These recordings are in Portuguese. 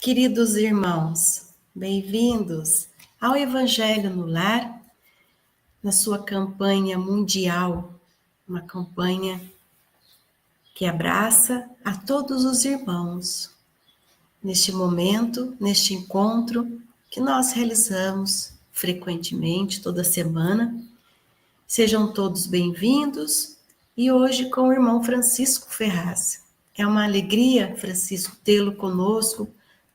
Queridos irmãos, bem-vindos ao Evangelho no Lar, na sua campanha mundial, uma campanha que abraça a todos os irmãos. Neste momento, neste encontro que nós realizamos frequentemente, toda semana, sejam todos bem-vindos e hoje com o irmão Francisco Ferraz. É uma alegria, Francisco, tê-lo conosco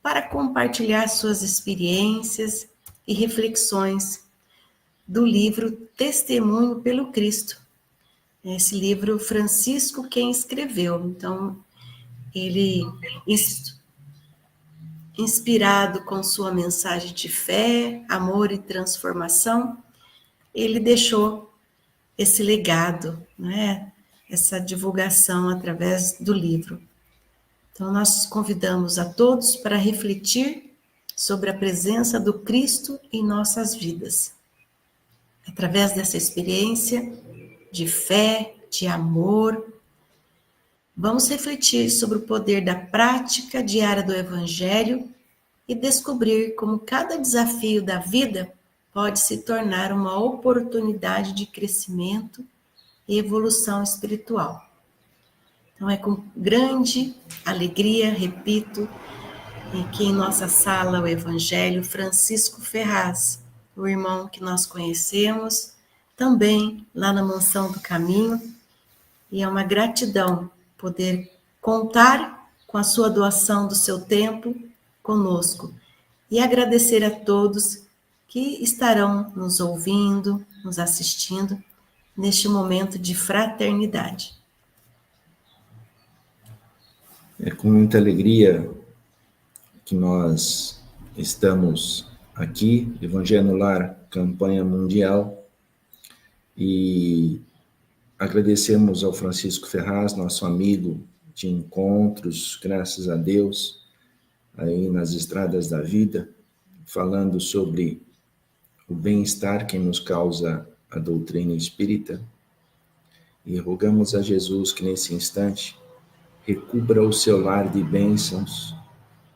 para compartilhar suas experiências e reflexões do livro Testemunho pelo Cristo. Esse livro, Francisco quem escreveu. Então, ele, inspirado com sua mensagem de fé, amor e transformação, ele deixou esse legado, né? Essa divulgação através do livro. Então, nós convidamos a todos para refletir sobre a presença do Cristo em nossas vidas. Através dessa experiência de fé, de amor, vamos refletir sobre o poder da prática diária do Evangelho e descobrir como cada desafio da vida pode se tornar uma oportunidade de crescimento e evolução espiritual. Então é com grande alegria, repito, que em nossa sala o Evangelho Francisco Ferraz, o irmão que nós conhecemos, também lá na Mansão do Caminho, e é uma gratidão poder contar com a sua doação do seu tempo conosco e agradecer a todos que estarão nos ouvindo, nos assistindo neste momento de fraternidade. É com muita alegria que nós estamos aqui, Evangelho no Lar, campanha mundial, e agradecemos ao Francisco Ferraz, nosso amigo de encontros, graças a Deus, aí nas estradas da vida, falando sobre o bem-estar que nos causa a doutrina espírita, e rogamos a Jesus que nesse instante recubra o seu lar de bênçãos,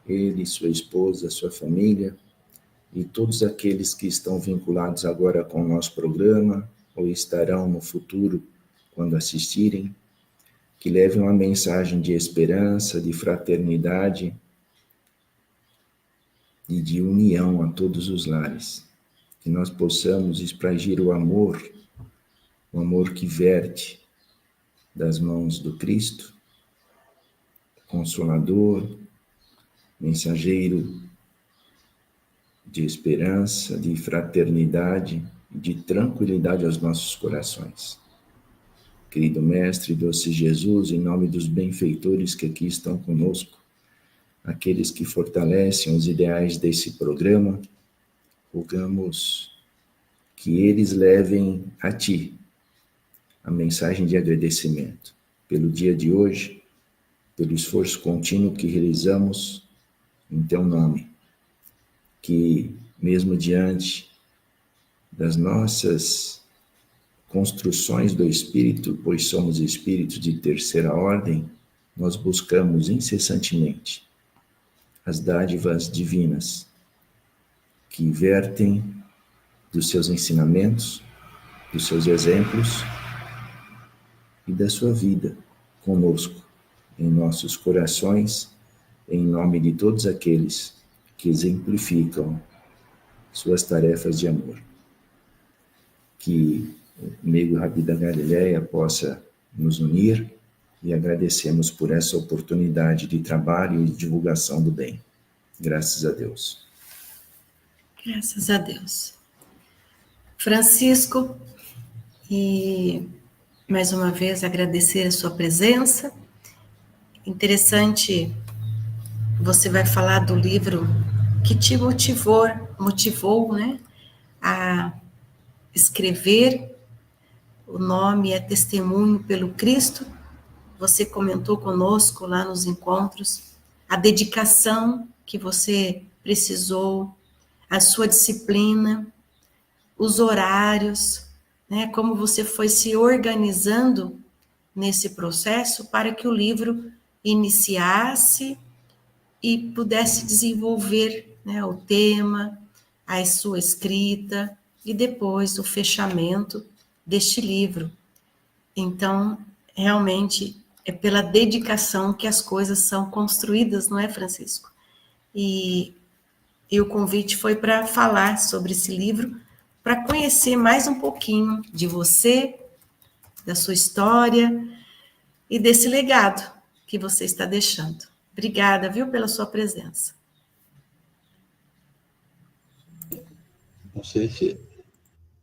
ele, sua esposa, sua família e todos aqueles que estão vinculados agora com o nosso programa ou estarão no futuro quando assistirem, que levem uma mensagem de esperança, de fraternidade e de união a todos os lares. Que nós possamos espragir o amor que verte das mãos do Cristo, Consolador, mensageiro de esperança, de fraternidade e de tranquilidade aos nossos corações. Querido Mestre, doce Jesus, em nome dos benfeitores que aqui estão conosco, aqueles que fortalecem os ideais desse programa, rogamos que eles levem a Ti a mensagem de agradecimento pelo dia de hoje, pelo esforço contínuo que realizamos em Teu nome, que mesmo diante das nossas construções do Espírito, pois somos espíritos de terceira ordem, nós buscamos incessantemente as dádivas divinas que vertem dos seus ensinamentos, dos seus exemplos e da sua vida conosco, em nossos corações, em nome de todos aqueles que exemplificam suas tarefas de amor. Que o Nego Rabi da Galileia possa nos unir e agradecemos por essa oportunidade de trabalho e de divulgação do bem. Graças a Deus. Graças a Deus. Francisco, e mais uma vez agradecer a sua presença. Interessante, você vai falar do livro que te motivou, né, a escrever. O nome é Testemunho pelo Cristo. Você comentou conosco lá nos encontros a dedicação que você precisou, a sua disciplina, os horários, né, como você foi se organizando nesse processo para que o livro iniciasse e pudesse desenvolver, né, o tema, a sua escrita e depois o fechamento deste livro. Então, realmente é pela dedicação que as coisas são construídas, não é, Francisco? E o convite foi para falar sobre esse livro, para conhecer mais um pouquinho de você, da sua história e desse legado que você está deixando. Obrigada, viu, pela sua presença. Não sei se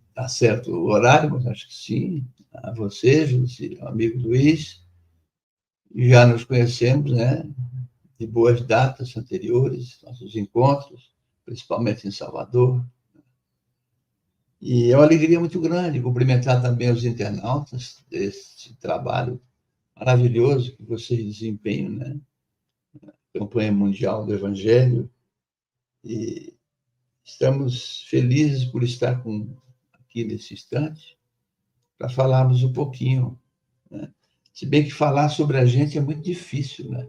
está certo o horário, mas acho que sim. A você, ao amigo Luiz, já nos conhecemos, né, de boas datas anteriores, nossos encontros, principalmente em Salvador. E é uma alegria muito grande cumprimentar também os internautas desse trabalho maravilhoso que vocês desempenham, né? Campanha Mundial do Evangelho. E estamos felizes por estar aqui nesse instante para falarmos um pouquinho, né? Se bem que falar sobre a gente é muito difícil, né?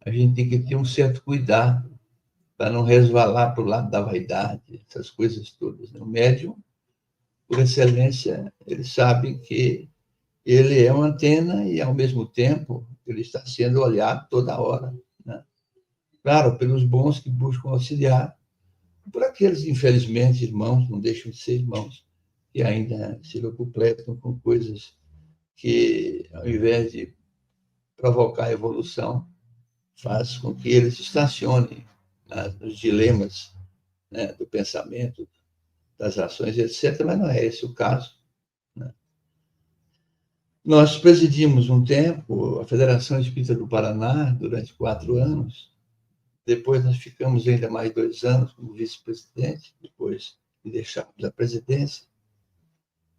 A gente tem que ter um certo cuidado para não resvalar para o lado da vaidade, essas coisas todas, né? O médium, por excelência, ele sabe que ele é uma antena e, ao mesmo tempo, ele está sendo olhado toda hora, né? Claro, pelos bons que buscam auxiliar, por aqueles, infelizmente, irmãos, não deixam de ser irmãos, que ainda se locupletam com coisas que, ao invés de provocar a evolução, faz com que eles estacionem nos dilemas, né, do pensamento, das ações, etc., mas não é esse o caso, né? Nós presidimos um tempo a Federação Espírita do Paraná durante 4 anos, depois nós ficamos ainda mais 2 anos como vice-presidente, depois de deixarmos a presidência,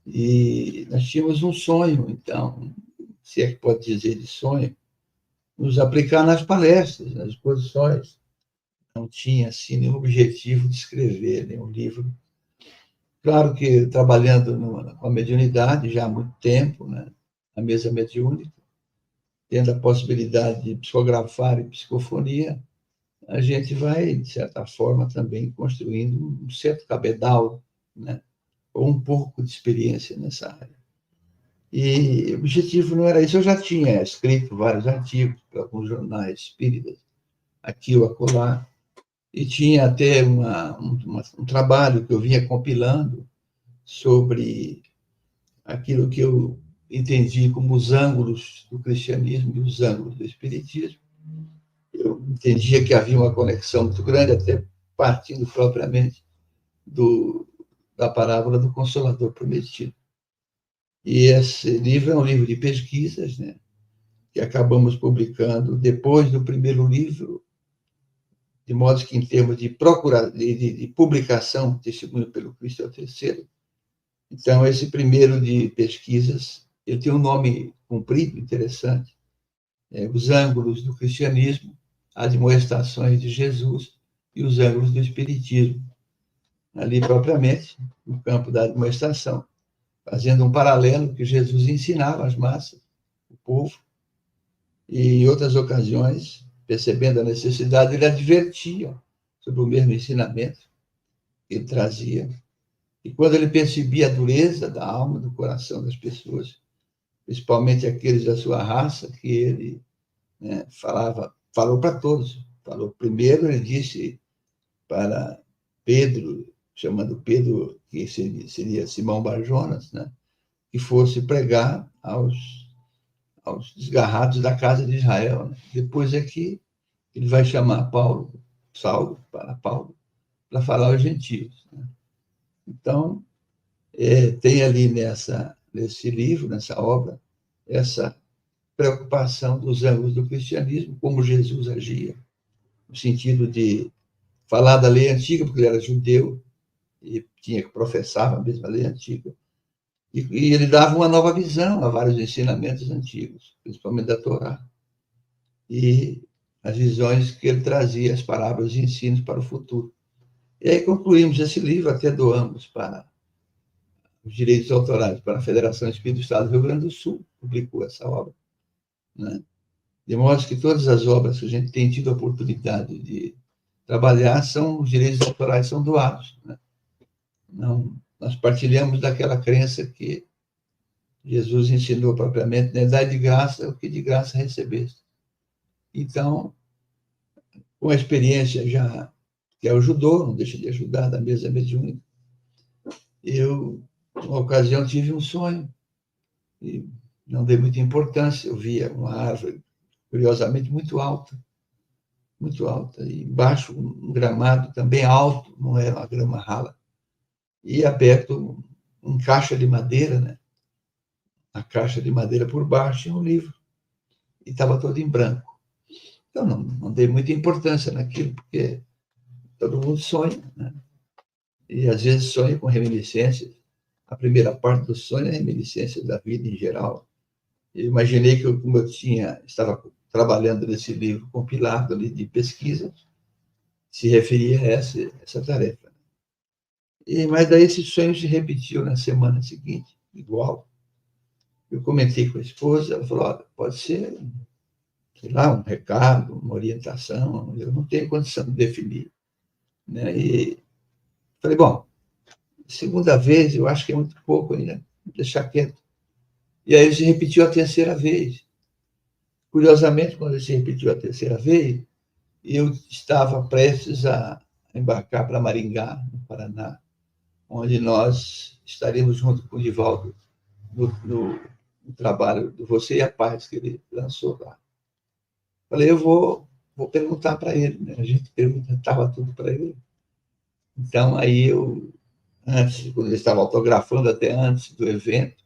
e nós tínhamos um sonho, então, se é que pode dizer de sonho, nos aplicar nas palestras, nas exposições. Não tinha, assim, nenhum objetivo de escrever nenhum livro. Claro que trabalhando com a mediunidade já há muito tempo, né? A mesa mediúnica, tendo a possibilidade de psicografar e psicofonia, a gente vai, de certa forma, também construindo um certo cabedal, né? Ou um pouco de experiência nessa área. E o objetivo não era isso. Eu já tinha escrito vários artigos para alguns jornais espíritas, aqui ou acolá, e tinha até um trabalho que eu vinha compilando sobre aquilo que eu entendi como os ângulos do cristianismo e os ângulos do espiritismo. Eu entendia que havia uma conexão muito grande, até partindo propriamente da parábola do Consolador Prometido. E esse livro é um livro de pesquisas, né, que acabamos publicando depois do primeiro livro, de modo que, em termos de publicação, Testemunho pelo Cristo é o terceiro. Então, esse primeiro de pesquisas, ele tem um nome comprido, interessante, Os Ângulos do Cristianismo, Admoestações de Jesus e os Ângulos do Espiritismo. Ali, propriamente, no campo da admoestação, fazendo um paralelo que Jesus ensinava às massas, o povo, e em outras ocasiões, percebendo a necessidade, ele advertia sobre o mesmo ensinamento que ele trazia. E quando ele percebia a dureza da alma, do coração das pessoas, principalmente aqueles da sua raça, que ele, né, falou para todos. Falou primeiro, ele disse para Pedro, chamando Pedro, que seria Simão Barjonas, né, que fosse pregar aos desgarrados da casa de Israel, né? Depois é que ele vai chamar Saulo, para falar aos gentios, né? Então, tem ali nesse livro, nessa obra, essa preocupação dos ângulos do cristianismo, como Jesus agia, no sentido de falar da lei antiga, porque ele era judeu e professava a mesma lei antiga, e ele dava uma nova visão a vários ensinamentos antigos, principalmente da Torá, e as visões que ele trazia, as parábolas e ensinos para o futuro. E aí concluímos esse livro, até doamos para os direitos autorais, para a Federação Espírita do Estado do Rio Grande do Sul, publicou essa obra, né? De modo que todas as obras que a gente tem tido a oportunidade de trabalhar os direitos autorais são doados, né? Não, nós partilhamos daquela crença que Jesus ensinou propriamente, né? Dai de graça o que de graça recebeste. Então, com a experiência já que ajudou, não deixa de ajudar, da mesa mediúnica, eu, numa ocasião, tive um sonho e não dei muita importância. Eu via uma árvore, curiosamente, muito alta, e embaixo um gramado também alto, não era uma grama rala, e aberto um caixa de madeira, né? A caixa de madeira por baixo tinha um livro, e estava todo em branco. Então, não dei muita importância naquilo, porque todo mundo sonha, né? E às vezes sonha com reminiscências. A primeira parte do sonho é reminiscência da vida em geral. Eu imaginei que, como eu estava trabalhando nesse livro compilado ali de pesquisa, se referia a essa tarefa. Mas daí esse sonho se repetiu na semana seguinte, igual. Eu comentei com a esposa, ela falou, olha, pode ser, sei lá, um recado, uma orientação, eu não tenho condição de definir, né? E falei, bom, segunda vez, eu acho que é muito pouco ainda, vou deixar quieto. E aí ele se repetiu a terceira vez. Curiosamente, quando ele se repetiu a terceira vez, eu estava prestes a embarcar para Maringá, no Paraná, onde nós estaremos junto com o Divaldo no trabalho do Você e a Paz, que ele lançou lá. Falei, eu vou perguntar para ele, né? A gente perguntava tudo para ele. Então, aí antes, quando ele estava autografando, até antes do evento,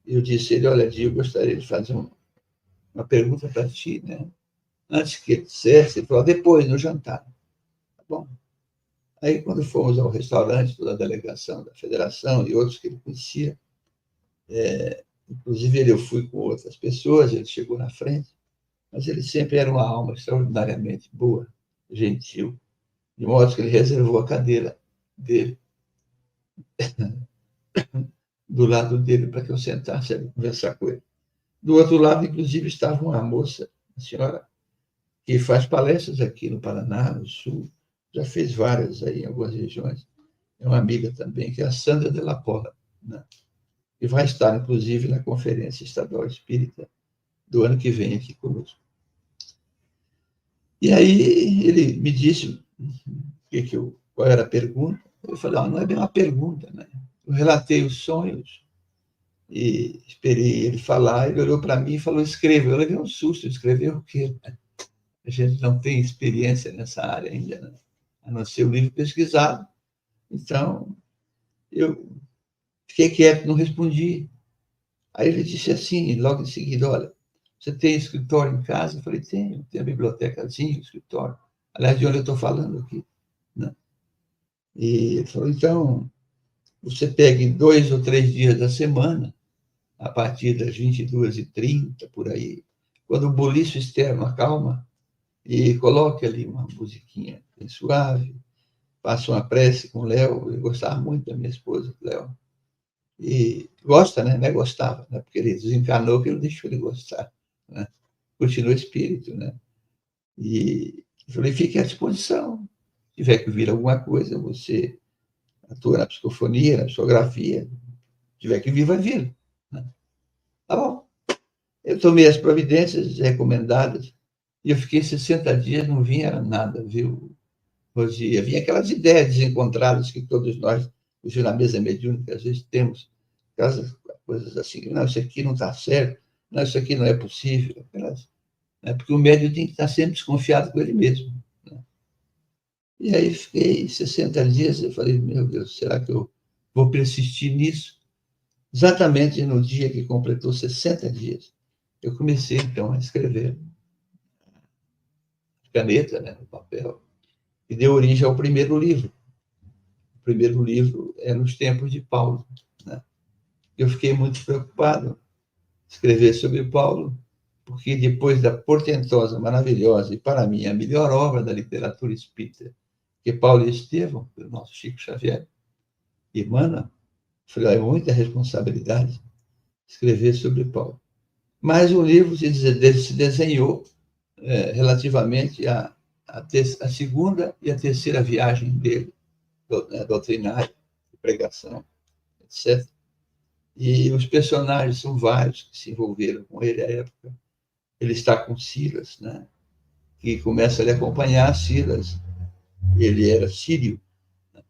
eu disse a ele, olha, Dio, eu gostaria de fazer uma pergunta para ti, né? Antes que ele dissesse, ele falou, depois, no jantar. Tá bom. Aí, quando fomos ao restaurante, toda a delegação da federação e outros que ele conhecia, inclusive eu fui com outras pessoas, ele chegou na frente, mas ele sempre era uma alma extraordinariamente boa, gentil, de modo que ele reservou a cadeira dele do lado dele para que eu sentasse e conversar com ele. Do outro lado, inclusive, estava uma moça, uma senhora, que faz palestras aqui no Paraná, no Sul, já fez várias aí em algumas regiões. É uma amiga também, que é a Sandra de la Pola, né? E vai estar, inclusive, na Conferência Estadual Espírita do ano que vem aqui conosco. E aí ele me disse qual era a pergunta. Eu falei, não é bem uma pergunta, né? Eu relatei os sonhos e esperei ele falar. Ele olhou para mim e falou, escreva. Eu levei um susto, escrever o quê? A gente não tem experiência nessa área ainda, né? A não ser o livro pesquisado. Então, eu fiquei quieto, não respondi. Aí ele disse assim, logo em seguida, olha, você tem escritório em casa? Eu falei, tenho a bibliotecazinha, o escritório. Aliás, de onde eu estou falando aqui, né? E ele falou, então, você pega em 2 ou 3 dias da semana, a partir das 22h30, por aí, quando o boliço externo acalma, e coloque ali uma musiquinha bem suave, faça uma prece com o Léo. Eu gostava muito da minha esposa, Léo. E gosta, né? Não é gostava, né? Porque ele desencarnou, que ele deixou ele gostar, né? Continua espírito, né? E eu falei, fique à disposição. Se tiver que vir alguma coisa, você atua na psicofonia, na psicografia. Se tiver que vir, vai vir, né? Tá bom. Eu tomei as providências recomendadas e eu fiquei 60 dias, não vinha nada, viu, Rosia? Vinha aquelas ideias desencontradas que todos nós, na mesa mediúnica, às vezes temos, aquelas coisas assim, não, isso aqui não está certo, não, isso aqui não é possível, né? Porque o médium tem que estar sempre desconfiado com ele mesmo, né? E aí fiquei 60 dias, eu falei, meu Deus, será que eu vou persistir nisso? Exatamente no dia que completou 60 dias, eu comecei, então, a escrever caneta, né, no papel, e deu origem ao primeiro livro. O primeiro livro é Nos Tempos de Paulo, né? Eu fiquei muito preocupado em escrever sobre Paulo, porque depois da portentosa, maravilhosa e, para mim, a melhor obra da literatura espírita, que é Paulo e Estevão, do nosso Chico Xavier, Emmanuel, foi muita responsabilidade escrever sobre Paulo. Mas o livro se desenhou relativamente à segunda e à terceira viagem dele, doutrinária, de pregação, etc. E os personagens são vários que se envolveram com ele à época. Ele está com Silas, né? Que começa a lhe acompanhar. Silas, ele era sírio, né?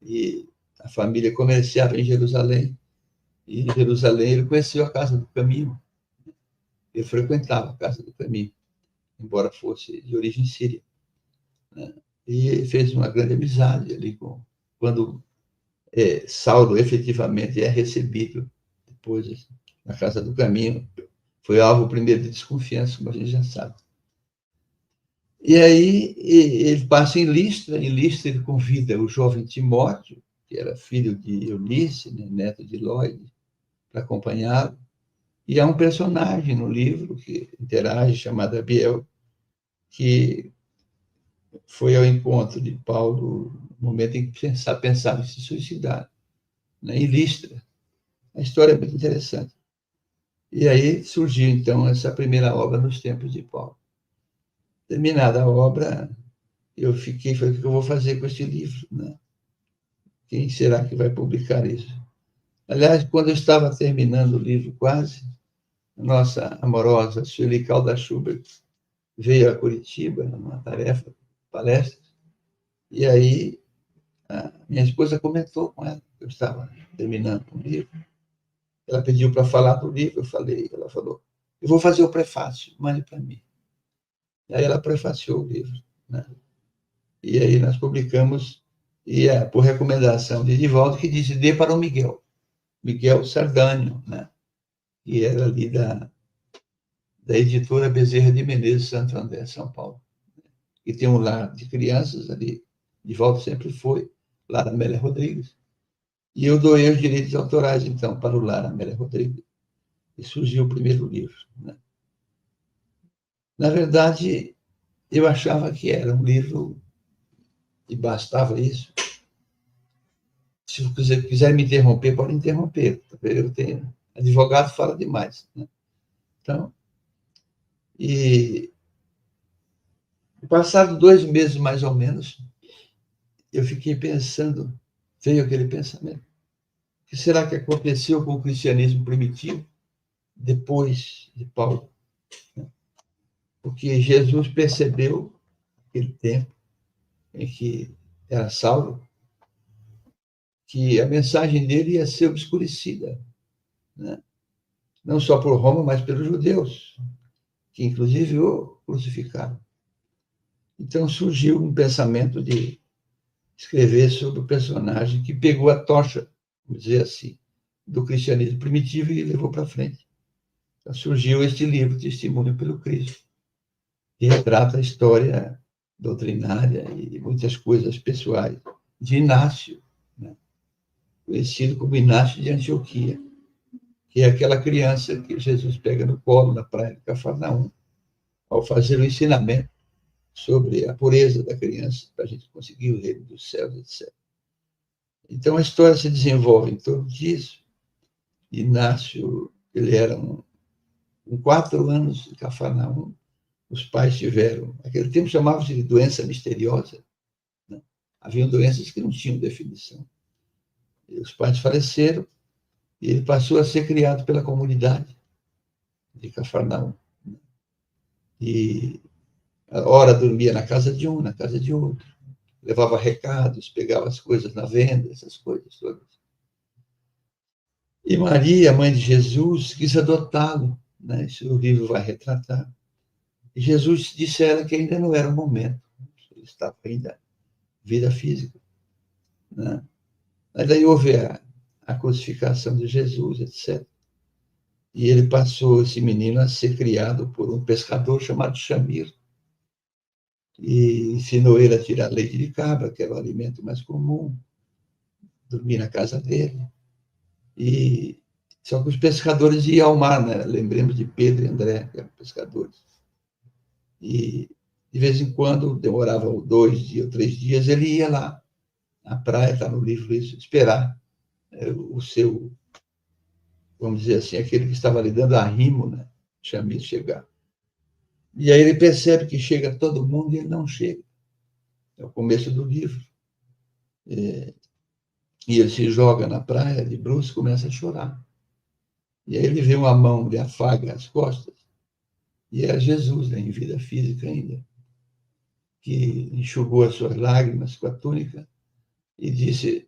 E a família comerciava em Jerusalém. E em Jerusalém ele conheceu a Casa do Caminho. Ele frequentava a Casa do Caminho, embora fosse de origem síria, né? E fez uma grande amizade ali quando Saulo efetivamente é recebido depois na Casa do Caminho. Foi alvo primeiro de desconfiança, como a gente já sabe. E aí ele passa em Listra ele convida o jovem Timóteo, que era filho de Eunice, né, neto de Lóide, para acompanhá-lo. E há um personagem no livro que interage, chamado Abiel, que foi ao encontro de Paulo no momento em que pensava em se suicidar, né, em Listra. A história é muito interessante. E aí surgiu, então, essa primeira obra nos tempos de Paulo. Terminada a obra, eu falei, o que eu vou fazer com este livro, né? Quem será que vai publicar isso? Aliás, quando eu estava terminando o livro quase, a nossa amorosa Sueli Calda Schubert veio a Curitiba, numa tarefa, palestra, e aí a minha esposa comentou com ela que eu estava terminando o livro. Ela pediu para falar do livro, ela falou, eu vou fazer o prefácio, mande para mim. E aí ela prefaciou o livro, né? E aí nós publicamos, e por recomendação de Divaldo, que disse, dê para o Miguel Sardânio, né? Que era ali da editora Bezerra de Menezes, Santo André, São Paulo. E tem um lar de crianças ali, Divaldo sempre foi, Lar Amélia Rodrigues. E eu doei os direitos autorais, então, para o Lar Amélia Rodrigues. E surgiu o primeiro livro, né? Na verdade, eu achava que era um livro e bastava isso. Se você quiser me interromper, pode interromper. Eu tenho advogado fala demais, né? Então, e passado 2 meses mais ou menos, eu fiquei pensando, veio aquele pensamento: o que será que aconteceu com o cristianismo primitivo depois de Paulo? Porque Jesus percebeu aquele tempo em que era Saulo, que a mensagem dele ia ser obscurecida, né? Não só por Roma, mas pelos judeus, que inclusive o crucificaram. Então surgiu um pensamento de escrever sobre o personagem que pegou a tocha, vamos dizer assim, do cristianismo primitivo e levou para frente. Então surgiu este livro, Testemunho pelo Cristo, que retrata a história doutrinária e muitas coisas pessoais de Inácio, né? Conhecido como Inácio de Antioquia, que é aquela criança que Jesus pega no colo na praia de Cafarnaum, ao fazer o ensinamento sobre a pureza da criança, para a gente conseguir o reino dos céus, etc. Então, a história se desenvolve em torno disso. Inácio, ele era com 4 anos em Cafarnaum, os pais tiveram, naquele tempo chamava-se de doença misteriosa, né? Haviam doenças que não tinham definição. E os pais faleceram, e ele passou a ser criado pela comunidade de Cafarnaum. E a hora dormia na casa de um, na casa de outro, levava recados, pegava as coisas na venda, essas coisas todas. E Maria, mãe de Jesus, quis adotá-lo, né? Isso o livro vai retratar. E Jesus disse a ela que ainda não era o momento, ele estava ainda em vida física, né? Mas daí houve a crucificação de Jesus, etc. E ele passou, esse menino, a ser criado por um pescador chamado Shamir, e ensinou ele a tirar leite de cabra, que era o alimento mais comum, dormir na casa dele. E só que os pescadores iam ao mar, né? Lembremos de Pedro e André, que eram pescadores. E de vez em quando, demorava 2 dias ou 3 dias, ele ia lá, na praia, está no livro isso, esperar o seu, vamos dizer assim, aquele que estava lhe dando arrimo, né? Shamir chegar. E aí ele percebe que chega todo mundo e ele não chega. É o começo do livro. E ele se joga na praia de bruços e começa a chorar. E aí ele vê uma mão, lhe afaga as costas. E é Jesus, né, em vida física ainda, que enxugou as suas lágrimas com a túnica e disse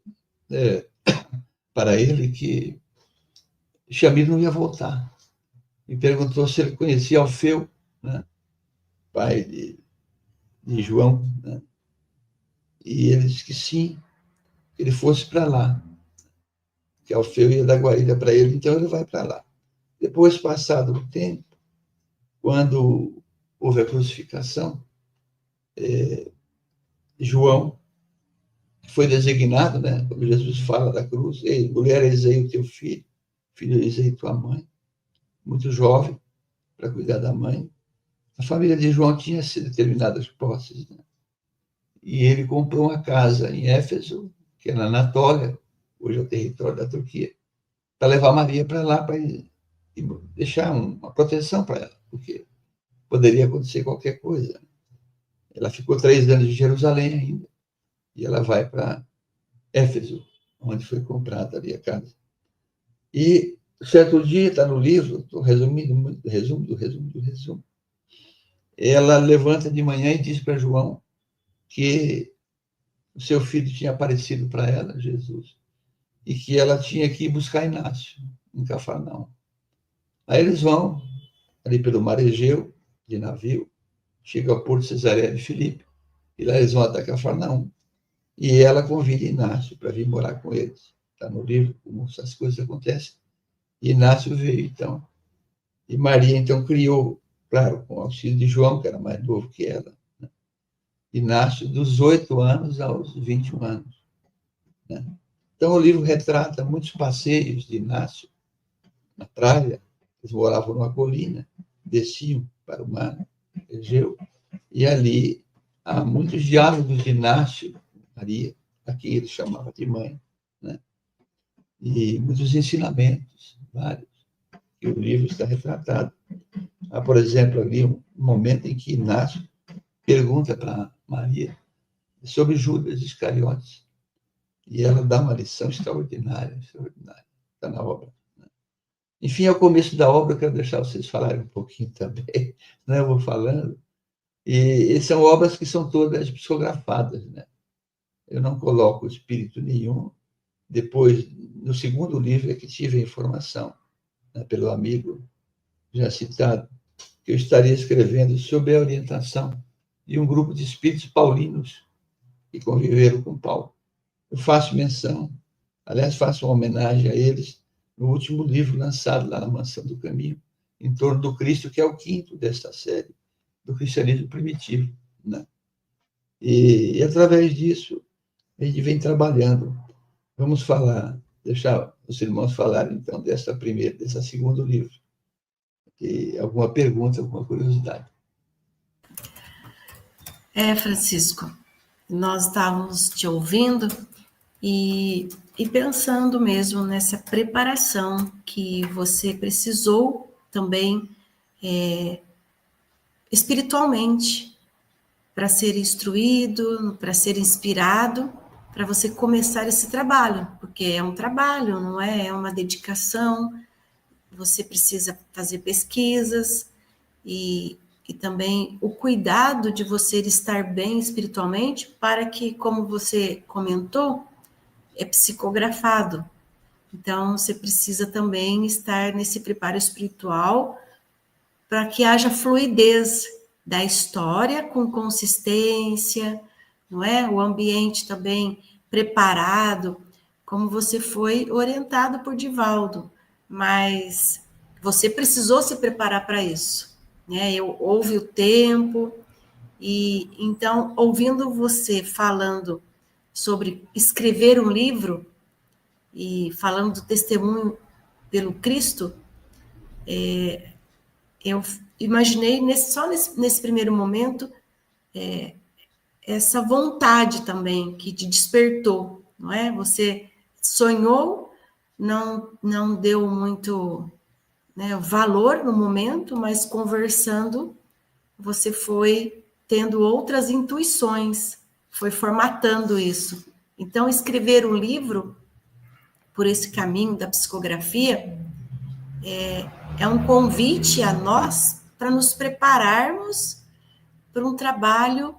para ele que Shamir não ia voltar. E perguntou se ele conhecia Alfeu, né, pai de João, né? E ele disse que sim, que ele fosse para lá, que Alfeu ia dar guarida para ele, então ele vai para lá. Depois, passado o tempo, quando houve a crucificação, João foi designado, né, quando Jesus fala da cruz: ei, mulher, eis aí o teu filho, filho, eis aí tua mãe, muito jovem para cuidar da mãe. A família de João tinha sido determinadas posses, né? E ele comprou uma casa em Éfeso, que é na Anatólia, hoje é o território da Turquia, para levar Maria para lá, para deixar uma proteção para ela, porque poderia acontecer qualquer coisa. Ela ficou 3 anos em Jerusalém ainda, e ela vai para Éfeso, onde foi comprada ali a casa. E certo dia, está no livro, estou resumindo, resumo do resumo, ela levanta de manhã e diz para João que o seu filho tinha aparecido para ela, Jesus, e que ela tinha que ir buscar Inácio, em Cafarnaum. Aí eles vão ali pelo mar Egeu, de navio, chegam ao porto de Cesareia de Filipe, e lá eles vão até Cafarnaum. E ela convida Inácio para vir morar com eles. Está no livro como essas coisas acontecem. E Inácio veio, então. E Maria, então, criou, claro, com o auxílio de João, que era mais novo que ela, né? Inácio, dos 8 anos aos 21 anos. Né? Então, o livro retrata muitos passeios de Inácio na praia. Eles moravam numa colina, desciam para o mar Egeu, e ali há muitos diálogos de Inácio, Maria, a quem ele chamava de mãe, né? E muitos ensinamentos, vários, que o livro está retratado. Há, por exemplo, ali um momento em que Inácio pergunta para Maria sobre Judas Iscariotes, e ela dá uma lição extraordinária, está na obra. Enfim, ao começo da obra, eu quero deixar vocês falarem um pouquinho também, né? Eu vou falando. E são obras que são todas psicografadas, né? Eu não coloco espírito nenhum. Depois, no segundo livro, é que tive a informação, né, pelo amigo já citado, que eu estaria escrevendo sobre a orientação de um grupo de espíritos paulinos que conviveram com Paulo. Eu faço menção, aliás, faço uma homenagem a eles no último livro lançado lá na Mansão do Caminho, em torno do Cristo, que é o 5º desta série, do cristianismo primitivo, né? E através disso, a gente vem trabalhando. Vamos falar, deixar os irmãos falarem, então, dessa segundo livro. E alguma pergunta, alguma curiosidade? Francisco, nós estávamos te ouvindo e pensando mesmo nessa preparação que você precisou também espiritualmente para ser instruído, para ser inspirado, para você começar esse trabalho, porque é um trabalho, não é? É uma dedicação, você precisa fazer pesquisas e também o cuidado de você estar bem espiritualmente para que, como você comentou, é psicografado. Então, você precisa também estar nesse preparo espiritual para que haja fluidez da história com consistência, não é? O ambiente também preparado, como você foi orientado por Divaldo, mas você precisou se preparar para isso, né? Houve o tempo, e então, ouvindo você falando sobre escrever um livro e falando do testemunho pelo Cristo, eu imaginei só nesse primeiro momento essa vontade também que te despertou, não é? Você sonhou, não deu muito, né, o valor no momento, mas conversando, você foi tendo outras intuições, foi formatando isso. Então, escrever um livro por esse caminho da psicografia é um convite a nós para nos prepararmos para um trabalho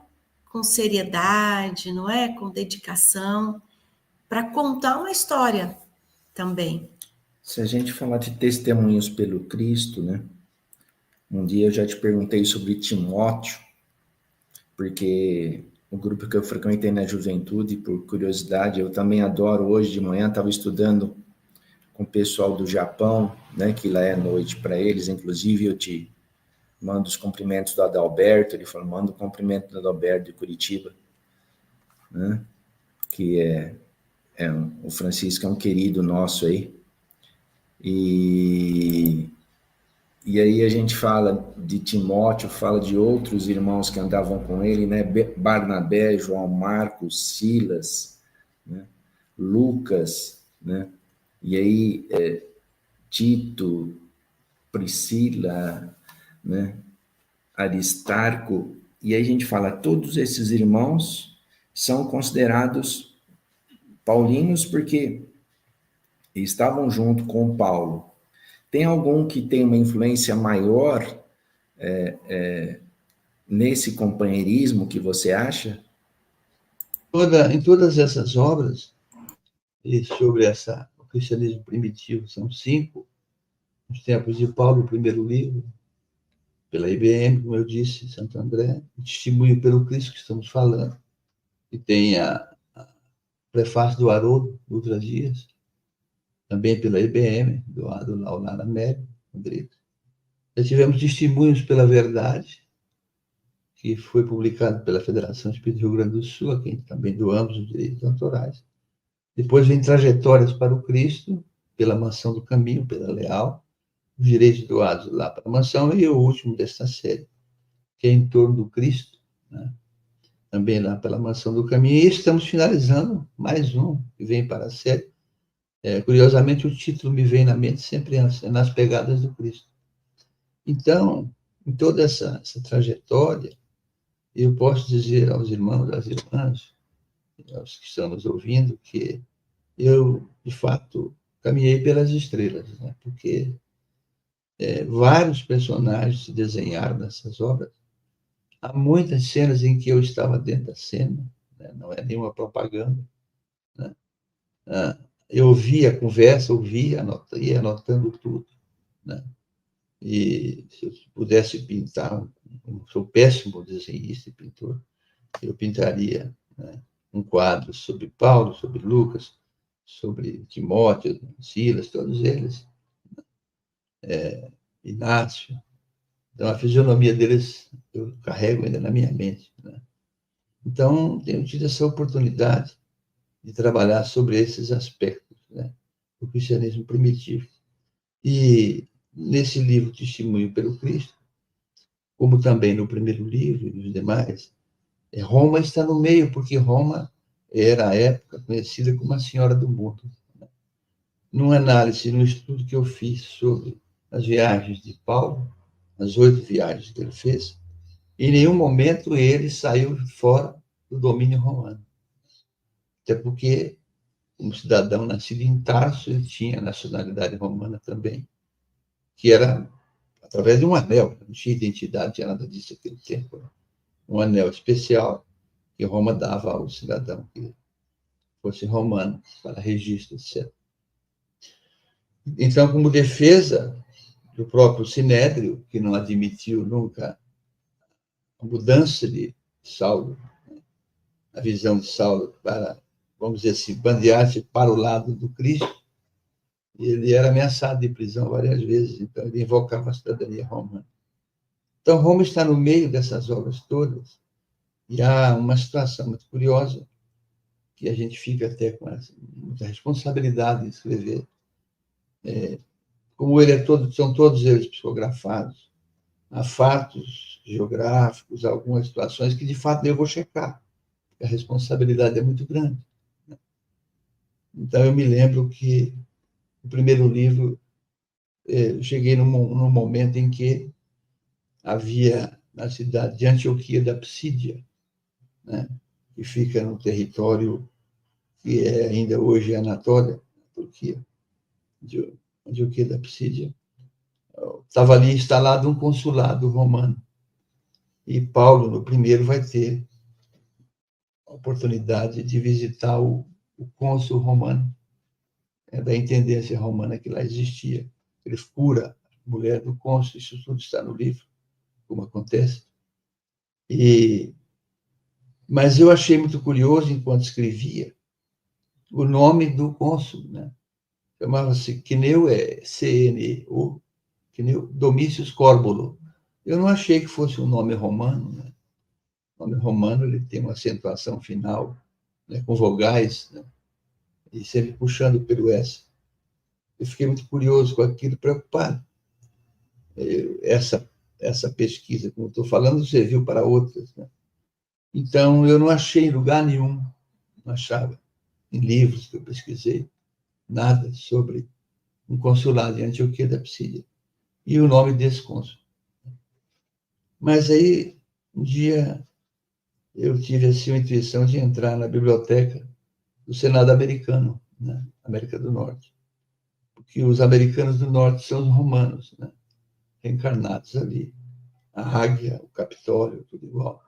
com seriedade, não é? Com dedicação, para contar uma história também. Se a gente falar de testemunhos pelo Cristo, né? Um dia eu já te perguntei sobre Timóteo, porque o grupo que eu frequentei na juventude, por curiosidade, eu também adoro. Hoje de manhã estava estudando com o pessoal do Japão, né? Que lá é noite para eles. Inclusive eu te mando os cumprimentos do Adalberto. Ele falou, manda o cumprimento do Adalberto de Curitiba, né? Que o Francisco é um querido nosso aí. E aí a gente fala de Timóteo, fala de outros irmãos que andavam com ele, né? Barnabé, João Marcos, Silas, né? Lucas, né? E aí Tito, Priscila, né? Aristarco. E aí a gente fala, todos esses irmãos são considerados paulinos porque estavam junto com Paulo. Tem algum que tem uma influência maior nesse companheirismo que você acha? Em todas essas obras, e sobre o cristianismo primitivo, são 5, nos tempos de Paulo, o primeiro livro, pela IBM, como eu disse, Santo André, o Testemunho pelo Cristo que estamos falando, e tem a prefácio do Haroldo Dutra Dias, também pela IBM, do Laulara Médio Rodrigues. Já tivemos Testemunhos pela Verdade, que foi publicado pela Federação Espírita do Rio Grande do Sul, a quem também doamos os direitos autorais. Depois vem Trajetórias para o Cristo, pela Mansão do Caminho, pela Leal, os direitos doados lá para a Mansão, e o último desta série, que é Em Torno do Cristo, né? Também lá pela Mansão do Caminho. E estamos finalizando mais um, que vem para a série. Curiosamente, o título me vem na mente sempre Nas Pegadas do Cristo. Então, em toda essa trajetória, eu posso dizer aos irmãos, às irmãs, aos que estão nos ouvindo, que eu, de fato, caminhei pelas estrelas, né? Porque vários personagens se desenharam nessas obras. Há muitas cenas em que eu estava dentro da cena, né? Não é nenhuma propaganda, né? Eu ouvia a conversa, ia anotando tudo, né? E se eu pudesse pintar, sou péssimo desenhista e pintor, eu pintaria, né, um quadro sobre Paulo, sobre Lucas, sobre Timóteo, Silas, todos eles, Inácio. Então, a fisionomia deles eu carrego ainda na minha mente, né? Então, tenho tido essa oportunidade de trabalhar sobre esses aspectos, né, do cristianismo primitivo. E nesse livro Testemunho pelo Cristo, como também no primeiro livro e nos demais, Roma está no meio, porque Roma era, à época, conhecida como a Senhora do Mundo. Numa análise, no estudo que eu fiz sobre as viagens de Paulo, as 8 viagens que ele fez, em nenhum momento ele saiu fora do domínio romano. Até porque, como cidadão nascido em Tarso, ele tinha nacionalidade romana também, que era através de um anel, não tinha identidade, não tinha nada disso naquele tempo. Um anel especial que Roma dava ao cidadão que fosse romano, para registro, etc. Então, como defesa do próprio Sinédrio, que não admitiu nunca a mudança de Saulo, a visão de Saulo para, vamos dizer assim, bandear-se para o lado do Cristo, e ele era ameaçado de prisão várias vezes, então ele invocava a cidadania romana. Então, Roma está no meio dessas obras todas, e há uma situação muito curiosa, que a gente fica até com muita responsabilidade de escrever. Como são todos eles psicografados, há fatos geográficos, algumas situações que, de fato, eu vou checar. A responsabilidade é muito grande. Então, eu me lembro que o primeiro livro cheguei num momento em que havia, na cidade de Antioquia da Psídia, né, que fica no território que é ainda hoje Anatólia, Turquia, de Antioquia da Psídia, estava ali instalado um consulado romano. E Paulo, no primeiro, vai ter a oportunidade de visitar o cônsul romano, da intendência romana que lá existia. Ele cura a mulher do cônsul, isso tudo está no livro, como acontece. Mas eu achei muito curioso, enquanto escrevia, o nome do cônsul, né? Chamava-se Cneu, C-N-E-U, Cneu Domícios Córbulo. Eu não achei que fosse um nome romano, né? O nome romano ele tem uma acentuação final, né, com vogais, né, e sempre puxando pelo S. Eu fiquei muito curioso com aquilo, preocupado. Essa pesquisa, como estou falando, serviu para outras, né? Então, eu não achei em lugar nenhum, não achava, em livros que eu pesquisei, nada sobre um consulado em Antioquia da Psídia e o nome desse cônsul. Mas aí, um dia, eu tive assim, a intuição de entrar na biblioteca do Senado americano, né? América do Norte. Porque os americanos do Norte são os romanos, né? Reencarnados ali. A águia, o Capitólio, tudo igual.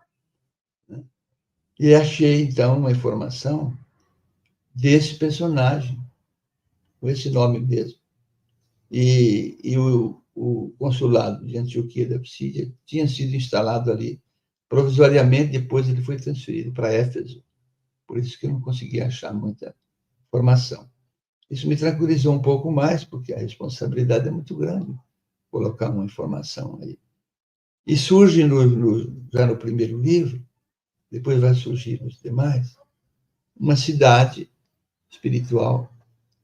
Né? E achei, então, uma informação desse personagem, com esse nome mesmo. E o consulado de Antioquia da Psídia tinha sido instalado ali provisoriamente, depois ele foi transferido para Éfeso. Por isso que eu não consegui achar muita informação. Isso me tranquilizou um pouco mais, porque a responsabilidade é muito grande colocar uma informação aí. E surge já no primeiro livro, depois vai surgir nos demais, uma cidade espiritual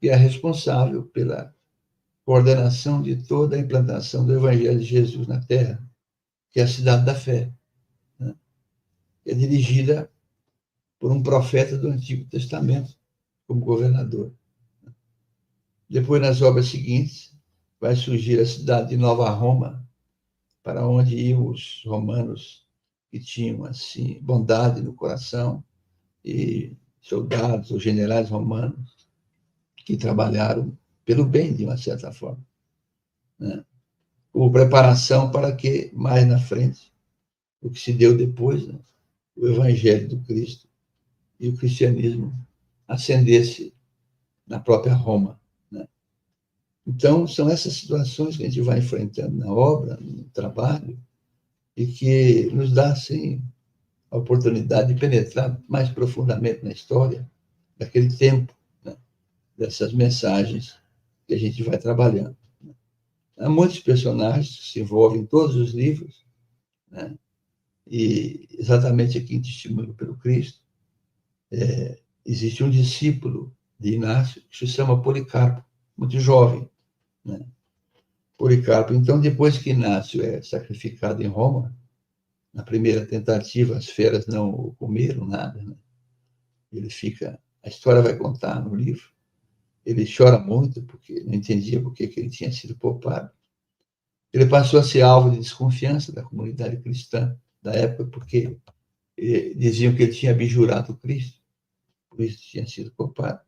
que é responsável pela coordenação de toda a implantação do Evangelho de Jesus na Terra, que é a Cidade da Fé, né? É dirigida por um profeta do Antigo Testamento como governador. Depois, nas obras seguintes, vai surgir a cidade de Nova Roma, para onde iam os romanos que tinham assim bondade no coração, e soldados ou generais romanos que trabalharam pelo bem, de uma certa forma, né? Como preparação para que, mais na frente, o que se deu depois, né, o Evangelho do Cristo e o cristianismo ascendesse na própria Roma, né? Então, são essas situações que a gente vai enfrentando na obra, no trabalho, e que nos dá, assim, a oportunidade de penetrar mais profundamente na história daquele tempo, né, dessas mensagens que a gente vai trabalhando. Há muitos personagens que se envolvem em todos os livros, né? E exatamente aqui em Testemunho pelo Cristo, existe um discípulo de Inácio que se chama Policarpo, muito jovem, né? Policarpo, então, depois que Inácio é sacrificado em Roma, na primeira tentativa, as feras não o comeram nada, né? Ele fica, a história vai contar no livro, ele chora muito porque não entendia por que ele tinha sido poupado. Ele passou a ser alvo de desconfiança da comunidade cristã da época, porque diziam que ele tinha abjurado Cristo, por isso tinha sido poupado.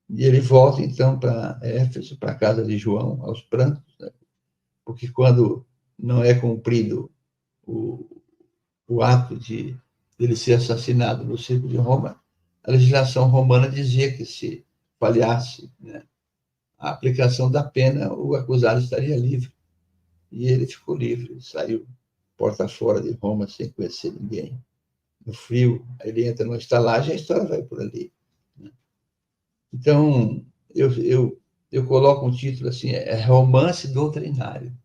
E ele volta, então, para Éfeso, para a casa de João, aos prantos, né? Porque quando não é cumprido o ato de ele ser assassinado no circo de Roma, a legislação romana dizia que se falhasse, né, a aplicação da pena, o acusado estaria livre. E ele ficou livre, saiu porta fora de Roma sem conhecer ninguém, no frio. Aí ele entra numa estalagem e a história vai por ali, né? Então, eu coloco um título assim, é romance doutrinário.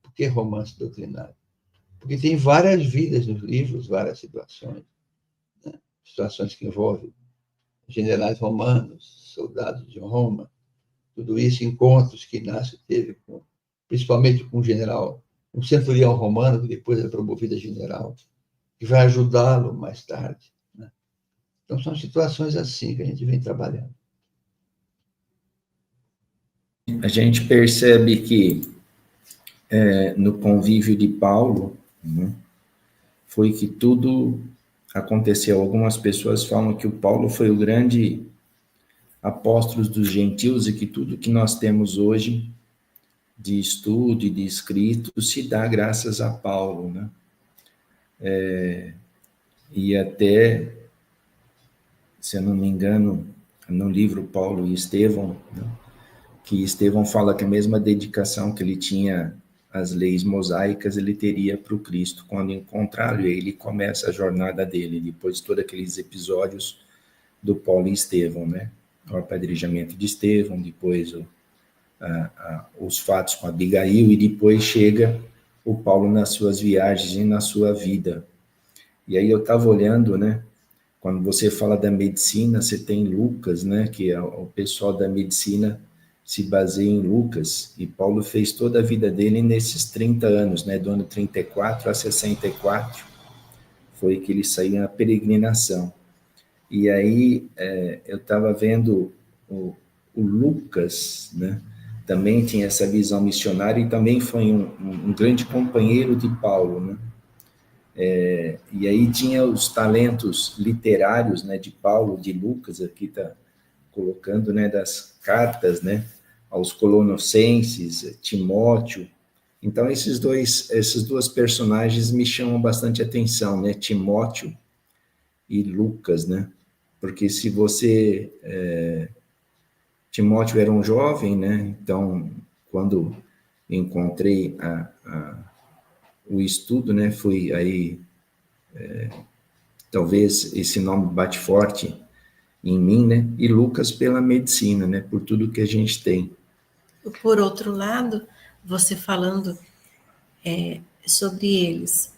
Por que romance doutrinário? Porque tem várias vidas nos livros, várias situações, né? Situações que envolvem generais romanos, soldados de Roma, tudo isso, encontros que Inácio teve, principalmente com um centurião romano, que depois é promovido a general, que vai ajudá-lo mais tarde, né? Então, são situações assim que a gente vem trabalhando. a gente percebe que no convívio de Paulo, né, foi que tudo aconteceu. Algumas pessoas falam que o Paulo foi o grande apóstolo dos gentios e que tudo que nós temos hoje de estudo e de escrito se dá graças a Paulo, né? E até, se eu não me engano, no livro Paulo e Estevão, né, que Estevão fala que a mesma dedicação que ele tinha às leis mosaicas, ele teria para o Cristo quando encontrá-lo, e aí ele começa a jornada dele, depois de todos aqueles episódios do Paulo e Estevão, né? O apedrejamento de Estevão, depois os fatos com Abigail, e depois chega o Paulo nas suas viagens e na sua vida. E aí eu estava olhando, né? Quando você fala da medicina, você tem Lucas, né? Que o pessoal da medicina se baseia em Lucas, e Paulo fez toda a vida dele nesses 30 anos, né? Do ano 34 a 64, foi que ele saiu na peregrinação. E aí eu estava vendo o Lucas, né? Também tinha essa visão missionária e também foi um grande companheiro de Paulo, né? E aí tinha os talentos literários, né, de Paulo, de Lucas, aqui está colocando, né, das cartas, né, aos Colossenses, Timóteo. Então essas duas personagens me chamam bastante atenção, né, Timóteo e Lucas, né, porque se você Timóteo era um jovem, né, então quando encontrei o estudo, né, fui aí talvez esse nome bate forte em mim, né? E Lucas pela medicina, né? Por tudo que a gente tem. Por outro lado, você falando sobre eles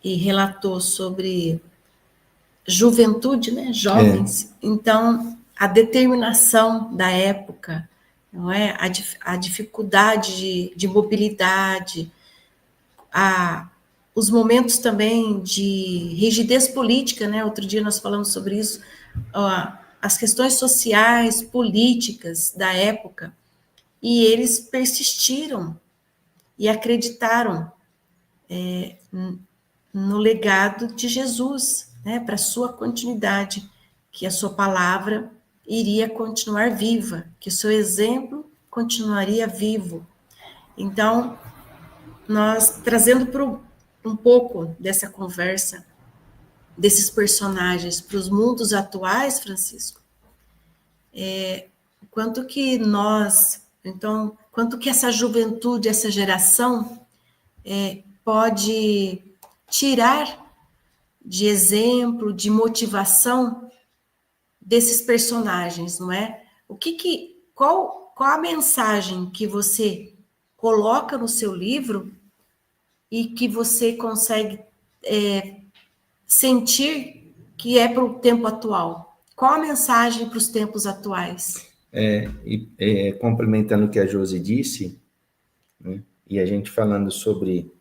e relatou sobre juventude, né? Jovens. Então, a determinação da época, não é? A dificuldade de mobilidade, os momentos também de rigidez política, né? Outro dia nós falamos sobre isso, as questões sociais, políticas da época, e eles persistiram e acreditaram no legado de Jesus, né? Para a sua continuidade, que a sua palavra iria continuar viva, que o seu exemplo continuaria vivo. Então, nós trazendo um pouco dessa conversa, desses personagens para os mundos atuais, Francisco, quanto que nós, então, quanto que essa juventude, essa geração pode tirar de exemplo, de motivação desses personagens, não é? Qual a mensagem que você coloca no seu livro e que você consegue sentir que é para o tempo atual? Qual a mensagem para os tempos atuais? Complementando o que a Josi disse, né, e a gente falando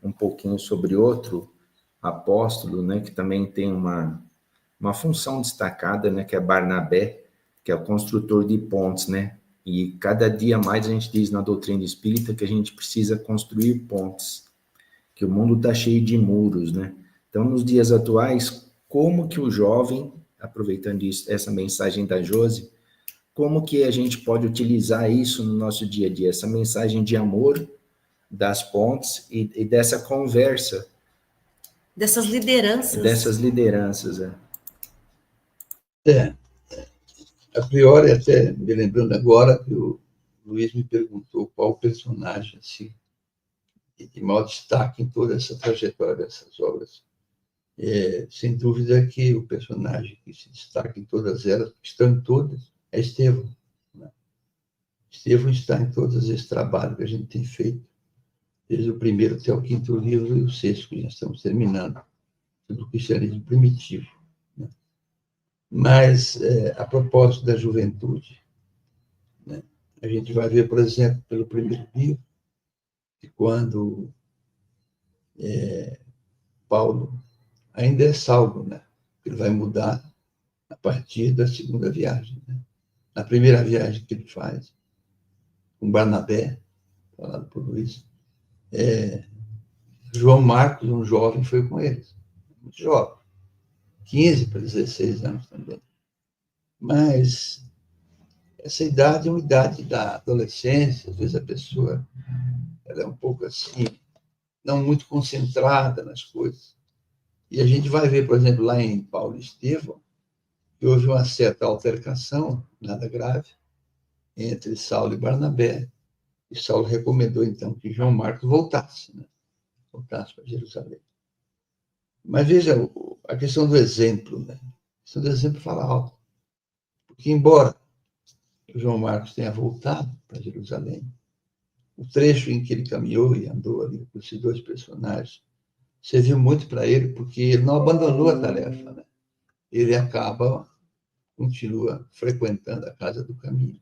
um pouquinho sobre outro apóstolo, né, que também tem uma função destacada, né, que é Barnabé, que é o construtor de pontes, né? E cada dia mais a gente diz na doutrina espírita que a gente precisa construir pontes, que o mundo está cheio de muros, né? Então, nos dias atuais, como que o jovem, aproveitando isso, essa mensagem da Josi, como que a gente pode utilizar isso no nosso dia a dia, essa mensagem de amor das pontes e dessa conversa. Dessas lideranças. Dessas lideranças, A priori, até me lembrando agora que o Luiz me perguntou qual personagem assim, de maior destaque em toda essa trajetória dessas obras. Sem dúvida que o personagem que se destaca em todas elas, estão em todas, é Estevão. Né? Estevão está em todos esses trabalhos que a gente tem feito, desde o primeiro até o quinto livro e o sexto, que já estamos terminando, sobre o cristianismo primitivo. Né? Mas, a propósito da juventude, né? A gente vai ver, por exemplo, pelo primeiro livro, que quando Paulo ainda é salvo, né? Ele vai mudar a partir da segunda viagem. Né? Na primeira viagem que ele faz, com Barnabé, falado por Luiz. João Marcos, um jovem, foi com eles. Muito jovem. 15 para 16 anos também. Mas essa idade é uma idade da adolescência. Às vezes a pessoa ela é um pouco assim, não muito concentrada nas coisas. E a gente vai ver, por exemplo, lá em Paulo e Estevão, que houve uma certa altercação, nada grave, entre Saulo e Barnabé. E Saulo recomendou, então, que João Marcos voltasse, né? Voltasse para Jerusalém. Mas veja, a questão do exemplo, né? A questão do exemplo fala alto. Porque, embora João Marcos tenha voltado para Jerusalém, o trecho em que ele caminhou e andou ali com esses dois personagens serviu muito para ele, porque ele não abandonou a tarefa, né? Ele continua frequentando a casa do caminho.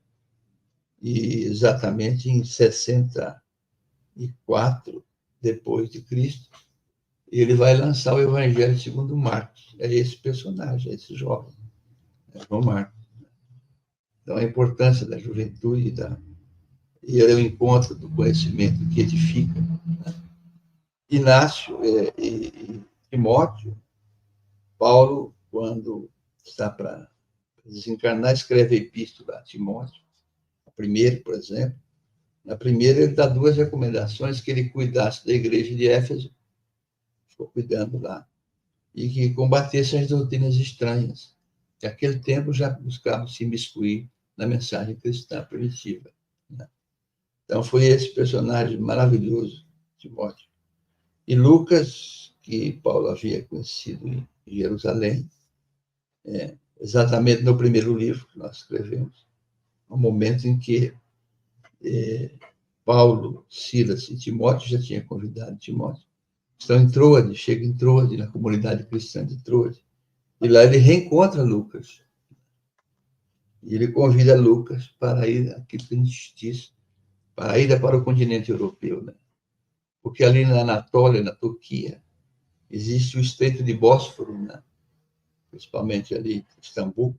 E exatamente em 64 depois de Cristo, ele vai lançar o Evangelho segundo Marcos. É esse personagem, é esse jovem, é João Marcos. Então, a importância da juventude e é o encontro do conhecimento que edifica. Né? Inácio e Timóteo, Paulo, quando está para desencarnar, escreve a epístola a Timóteo, a primeira, por exemplo. Na primeira, ele dá duas recomendações: que ele cuidasse da igreja de Éfeso, ficou cuidando lá, e que combatesse as doutrinas estranhas, que naquele tempo já buscavam se imiscuir na mensagem cristã primitiva. Né? Então, foi esse personagem maravilhoso, Timóteo. E Lucas, que Paulo havia conhecido em Jerusalém, exatamente no primeiro livro que nós escrevemos, no momento em que Paulo, Silas e Timóteo, já tinha convidado Timóteo, estão em Troade, chega em Troade, na comunidade cristã de Troade, e lá ele reencontra Lucas. E ele convida Lucas para ir aqui para a justiça, para a ida para o continente europeu, né? Porque ali na Anatólia, na Turquia, existe o Estreito de Bósforo, né? Principalmente ali em Istambul.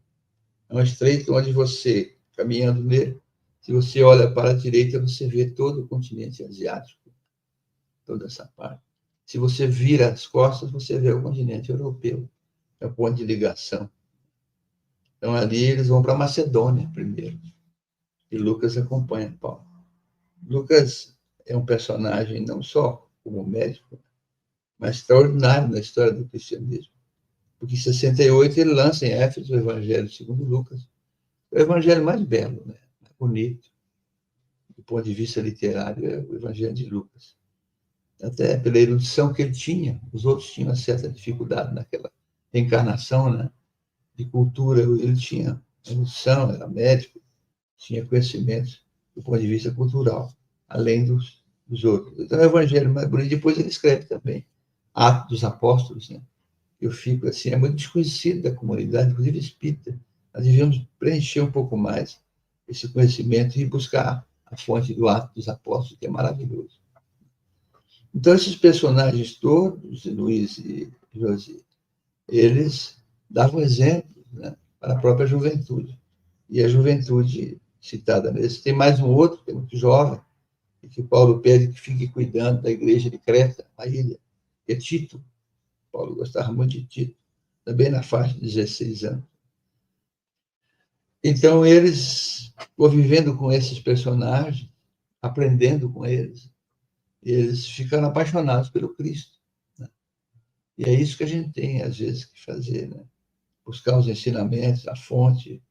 É um estreito onde você, caminhando nele, se você olha para a direita, você vê todo o continente asiático, toda essa parte. Se você vira as costas, você vê o continente europeu. É o ponto de ligação. Então, ali eles vão para a Macedônia primeiro. E Lucas acompanha Paulo. Lucas é um personagem não só como médico, mas extraordinário na história do cristianismo. Porque em 68 ele lança em Éfeso o Evangelho segundo Lucas. É o evangelho mais belo, né? Mais bonito, do ponto de vista literário, é o Evangelho de Lucas. Até pela erudição que ele tinha, os outros tinham uma certa dificuldade naquela reencarnação, né? De cultura, ele tinha erudição, era médico, tinha conhecimentos do ponto de vista cultural, além dos outros. Então, é o evangelho mais bonito. Depois ele escreve também Atos dos Apóstolos, né? Eu fico assim, é muito desconhecido da comunidade, inclusive espírita. Nós devíamos preencher um pouco mais esse conhecimento e buscar a fonte do Atos dos Apóstolos, que é maravilhoso. Então, esses personagens todos, Luiz e Josi, eles davam exemplo, né, para a própria juventude. E a juventude citada nesse. Tem mais um outro, que é muito jovem, e que Paulo pede que fique cuidando da igreja de Creta, a ilha, que é Tito. Paulo gostava muito de Tito, também na faixa de 16 anos. Então, eles, convivendo com esses personagens, aprendendo com eles ficaram apaixonados pelo Cristo. Né? E é isso que a gente tem, às vezes, que fazer, né? Buscar os ensinamentos, a fonte,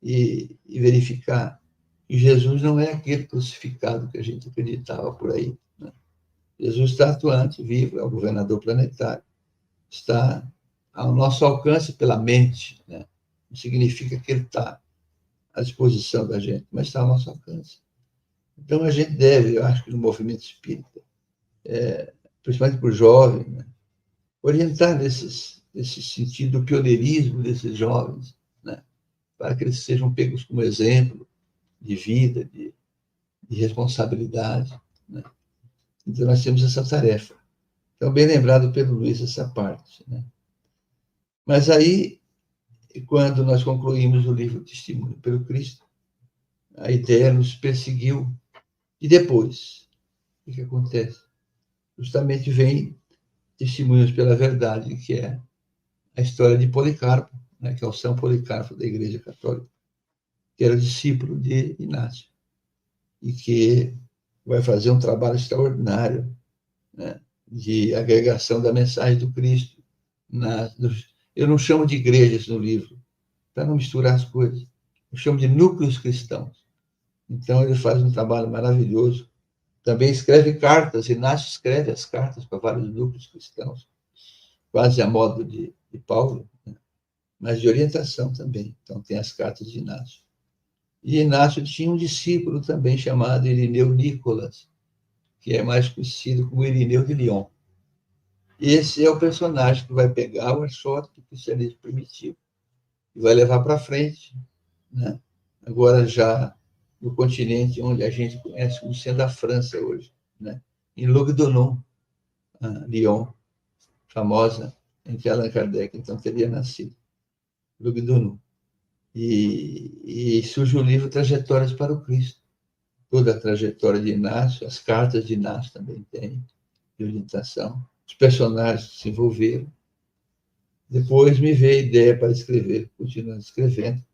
e verificar que Jesus não é aquele crucificado que a gente acreditava por aí. Né? Jesus está atuante, vivo, é o governador planetário, está ao nosso alcance pela mente. Né? Não significa que ele está à disposição da gente, mas está ao nosso alcance. Então, a gente deve, eu acho que no movimento espírita, principalmente para o jovem, né? Orientar nesse sentido do pioneirismo desses jovens, né? Para que eles sejam pegos como exemplo de vida, de responsabilidade. Né? Então, nós temos essa tarefa. Então, bem lembrado pelo Luiz essa parte. Né? Mas aí, quando nós concluímos o livro Testemunho pelo Cristo, a ideia nos perseguiu E depois, o que acontece? Justamente vem Testemunhos pela Verdade, que é a história de Policarpo, né, que é o São Policarpo da Igreja Católica, que era discípulo de Inácio, e que vai fazer um trabalho extraordinário, né, de agregação da mensagem do Cristo. Eu não chamo de igrejas no livro, para não misturar as coisas. Eu chamo de núcleos cristãos. Então, ele faz um trabalho maravilhoso. Também escreve cartas, Inácio escreve as cartas para vários núcleos cristãos, quase a modo de Paulo, né? Mas de orientação também. Então, tem as cartas de Inácio. E Inácio tinha um discípulo também chamado Irineu Nicolas, que é mais conhecido como Irineu de Lyon. Esse é o personagem que vai pegar o achote do cristianismo primitivo e vai levar para frente, né? Agora já no continente onde a gente conhece como sendo a França hoje, né? Em Lugdunum, Lyon, famosa, em que Allan Kardec então teria nascido, Lugdunum. E surge o livro Trajetórias para o Cristo. Toda a trajetória de Inácio, as cartas de Inácio também tem, de orientação. Os personagens se envolveram. Depois me veio a ideia para escrever, continuando escrevendo.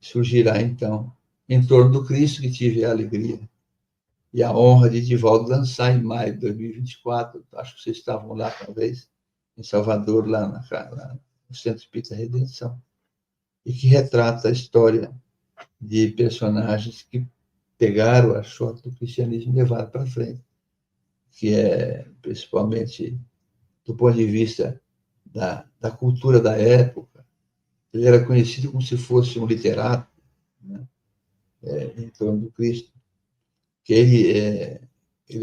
Surgirá, então, Em Torno do Cristo, que tive a alegria e a honra de Divaldo lançar em maio de 2024. Acho que vocês estavam lá, talvez, em Salvador, lá no Centro Espírita Redenção. E que retrata a história de personagens que pegaram a shot do cristianismo e levaram para frente, que é, principalmente, do ponto de vista da cultura da época. Ele era conhecido como se fosse um literato, né? Em Torno do Cristo, que ele é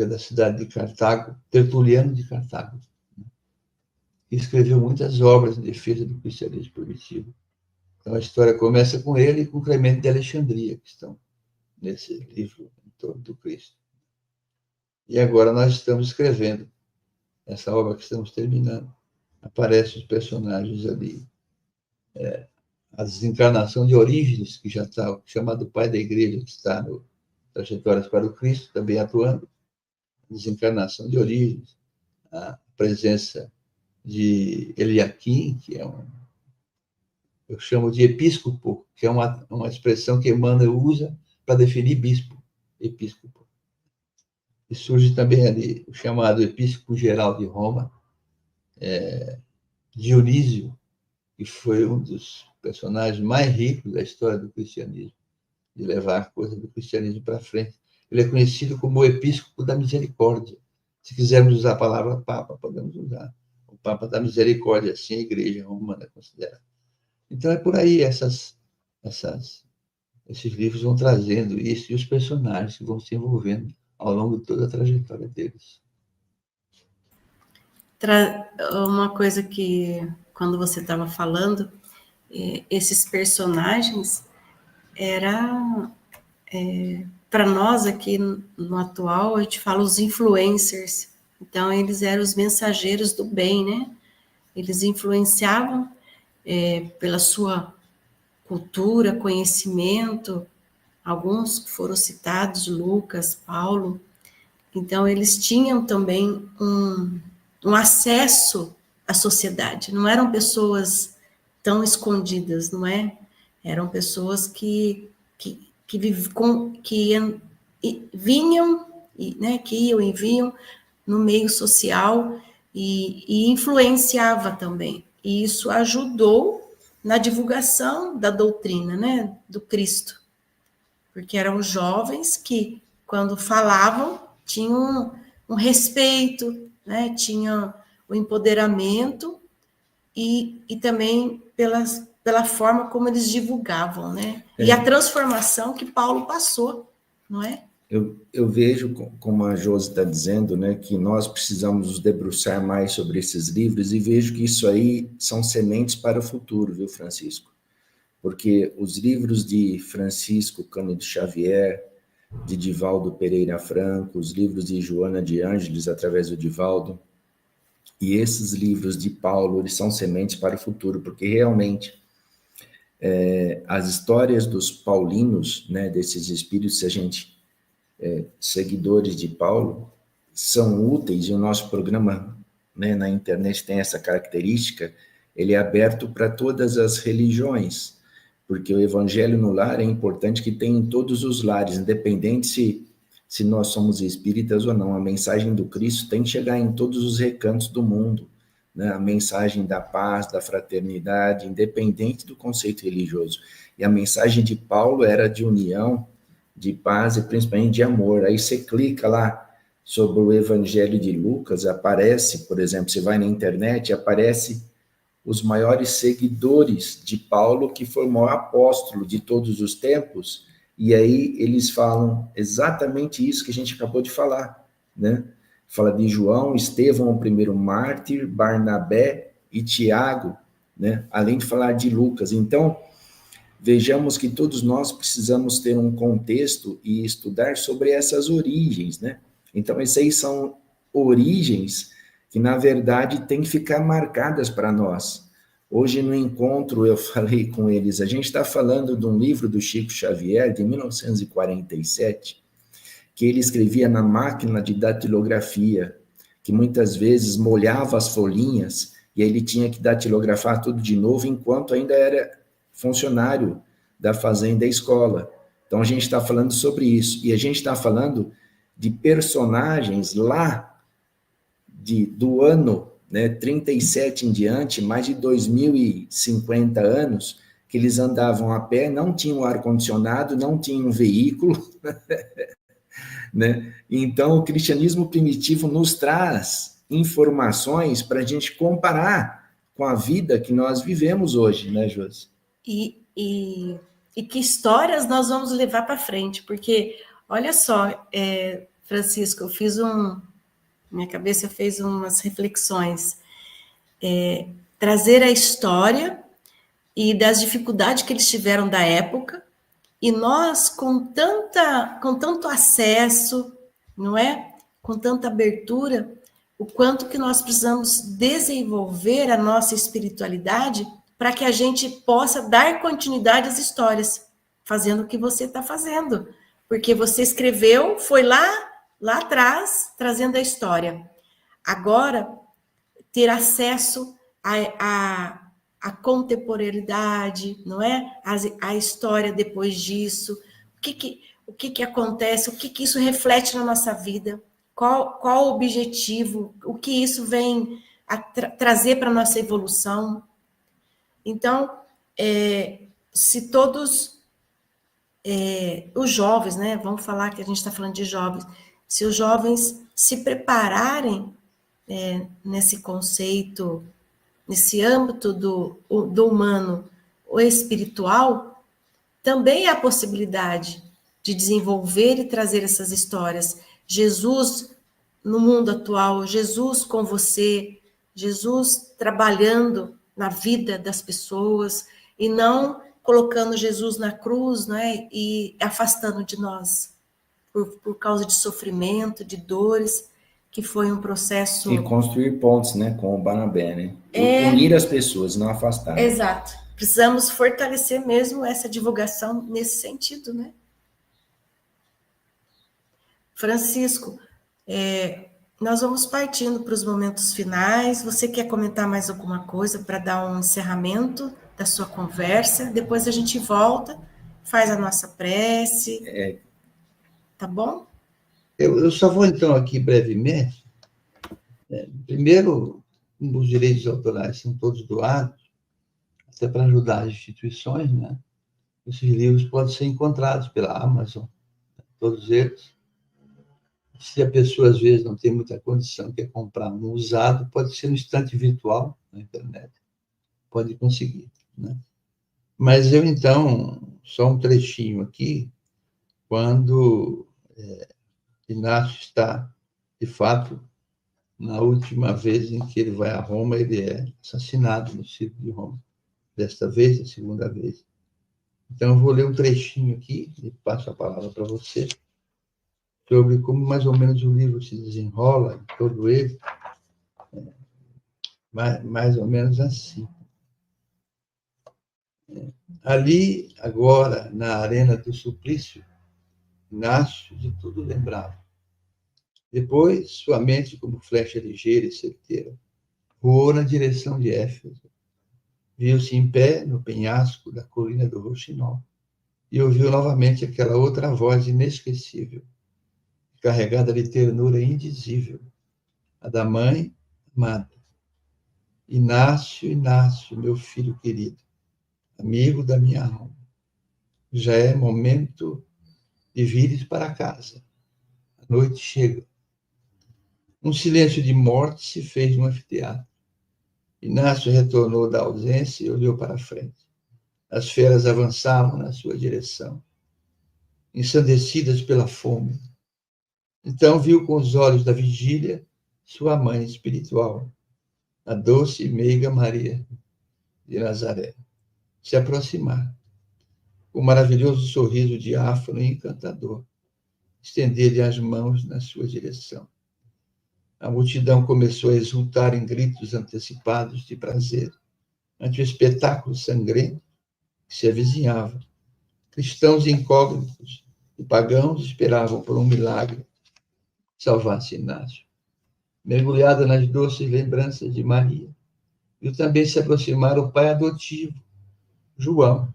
da cidade de Cartago, Tertuliano de Cartago, né? E escreveu muitas obras em defesa do cristianismo primitivo. Então, a história começa com ele e com Clemente de Alexandria, que estão nesse livro Em Torno do Cristo. E agora nós estamos escrevendo essa obra que estamos terminando. Aparecem os personagens ali. A desencarnação de Orígenes, que já está chamado pai da igreja, que está no Trajetórias para o Cristo, também atuando. A desencarnação de Orígenes. A presença de Eliakim, que é eu chamo de episcopo, que é uma expressão que Emmanuel usa para definir bispo, episcopo. E surge também ali o chamado episcopo geral de Roma, Dionísio, que foi um dos personagens mais ricos da história do cristianismo, de levar a coisa do cristianismo para frente. Ele é conhecido como o episcopo da misericórdia. Se quisermos usar a palavra papa, podemos usar. O papa da misericórdia, assim a igreja romana considera. Então, é por aí, esses livros vão trazendo isso e os personagens que vão se envolvendo ao longo de toda a trajetória deles. Uma coisa que, quando você estava falando, esses personagens para nós aqui no atual, a gente fala os influencers. Então, eles eram os mensageiros do bem, né? Eles influenciavam pela sua cultura, conhecimento, alguns que foram citados, Lucas, Paulo. Então, eles tinham também um acesso à sociedade. Não eram pessoas tão escondidas, não é? Eram pessoas que vinham, né, que iam e vinham no meio social e influenciava também. E isso ajudou na divulgação da doutrina, né, do Cristo. Porque eram jovens que, quando falavam, tinham um respeito, né, tinham o empoderamento e também pela forma como eles divulgavam, né? E a transformação que Paulo passou, não é? Eu vejo, como a Josi está dizendo, né, que nós precisamos nos debruçar mais sobre esses livros e vejo que isso aí são sementes para o futuro, viu, Francisco? Porque os livros de Francisco Cândido Xavier, de Divaldo Pereira Franco, os livros de Joana de Ângeles, através do Divaldo, e esses livros de Paulo, eles são sementes para o futuro, porque realmente as histórias dos paulinos, né, desses espíritos, se a gente seguidores de Paulo são úteis, e o nosso programa, né, na internet tem essa característica, ele é aberto para todas as religiões, porque o evangelho no lar é importante que tenha em todos os lares, independente se nós somos espíritas ou não, a mensagem do Cristo tem que chegar em todos os recantos do mundo, né? A mensagem da paz, da fraternidade, independente do conceito religioso. E a mensagem de Paulo era de união, de paz e principalmente de amor. Aí você clica lá sobre o Evangelho de Lucas, aparece, por exemplo, você vai na internet, aparece os maiores seguidores de Paulo, que foi o maior apóstolo de todos os tempos, e aí eles falam exatamente isso que a gente acabou de falar, né? Fala de João, Estevão, o primeiro mártir, Barnabé e Tiago, né? Além de falar de Lucas. Então, vejamos que todos nós precisamos ter um contexto e estudar sobre essas origens, né? Então, essas aí são origens que, na verdade, têm que ficar marcadas para nós. Hoje, no encontro, eu falei com eles, a gente está falando de um livro do Chico Xavier, de 1947, que ele escrevia na máquina de datilografia, que muitas vezes molhava as folhinhas, e aí ele tinha que datilografar tudo de novo, enquanto ainda era funcionário da fazenda e escola. Então, a gente está falando sobre isso. E a gente está falando de personagens lá do ano, né, 37 em diante, mais de 2050 anos, que eles andavam a pé, não tinham ar-condicionado, não tinham veículo, né? Então, o cristianismo primitivo nos traz informações para a gente comparar com a vida que nós vivemos hoje, né, Josi? E que histórias nós vamos levar para frente, porque, olha só, Francisco, minha cabeça fez umas reflexões, trazer a história e das dificuldades que eles tiveram da época, e nós, com tanto acesso, não é? Com tanta abertura, o quanto que nós precisamos desenvolver a nossa espiritualidade para que a gente possa dar continuidade às histórias, fazendo o que você está fazendo. Porque você escreveu, foi lá atrás, trazendo a história. Agora, ter acesso a contemporaneidade, não é? A história depois disso, o que acontece, o que isso reflete na nossa vida, qual o objetivo, o que isso vem trazer para a nossa evolução. Então, se todos os jovens, né? Vamos falar que a gente está falando de jovens, se os jovens se prepararem nesse conceito, nesse âmbito do humano, o espiritual, também há a possibilidade de desenvolver e trazer essas histórias. Jesus no mundo atual, Jesus com você, Jesus trabalhando na vida das pessoas, e não colocando Jesus na cruz, né, e afastando de nós, por causa de sofrimento, de dores, que foi um processo... E construir pontes, né, com o Barnabé, né? Unir as pessoas, não afastar. Exato. Precisamos fortalecer mesmo essa divulgação nesse sentido, né? Francisco, nós vamos partindo para os momentos finais. Você quer comentar mais alguma coisa para dar um encerramento da sua conversa? Depois a gente volta, faz a nossa prece. Tá bom? Eu só vou, então, aqui brevemente. Primeiro, os direitos autorais são todos doados, até para ajudar as instituições, né? Esses livros podem ser encontrados pela Amazon, todos eles. Se a pessoa, às vezes, não tem muita condição, quer comprar um usado, pode ser no estante virtual, na internet. Pode conseguir, né? Mas eu, então, só um trechinho aqui, quando Inácio está, de fato, na última vez em que ele vai a Roma, ele é assassinado no circo de Roma. Desta vez, a segunda vez. Então, eu vou ler um trechinho aqui e passo a palavra para você, sobre como mais ou menos o livro se desenrola, todo ele, mais ou menos assim. Ali, agora, na arena do suplício, Inácio de tudo lembrava. Depois, sua mente, como flecha ligeira e certeira, voou na direção de Éfeso. Viu-se em pé no penhasco da colina do Roxinol e ouviu novamente aquela outra voz inesquecível, carregada de ternura indizível, a da mãe amada. Inácio, Inácio, meu filho querido, amigo da minha alma, já é momento de vires para casa. A noite chega. Um silêncio de morte se fez no anfiteatro. Inácio retornou da ausência e olhou para a frente. As feras avançavam na sua direção, ensandecidas pela fome. Então viu com os olhos da vigília sua mãe espiritual, a doce e meiga Maria de Nazaré, se aproximar, com um maravilhoso sorriso diáfano e encantador, estender-lhe as mãos na sua direção. A multidão começou a exultar em gritos antecipados de prazer ante o espetáculo sangrento que se avizinhava. Cristãos incógnitos e pagãos esperavam por um milagre que salvasse Inácio. Mergulhada nas doces lembranças de Maria, viu também se aproximar o pai adotivo, João,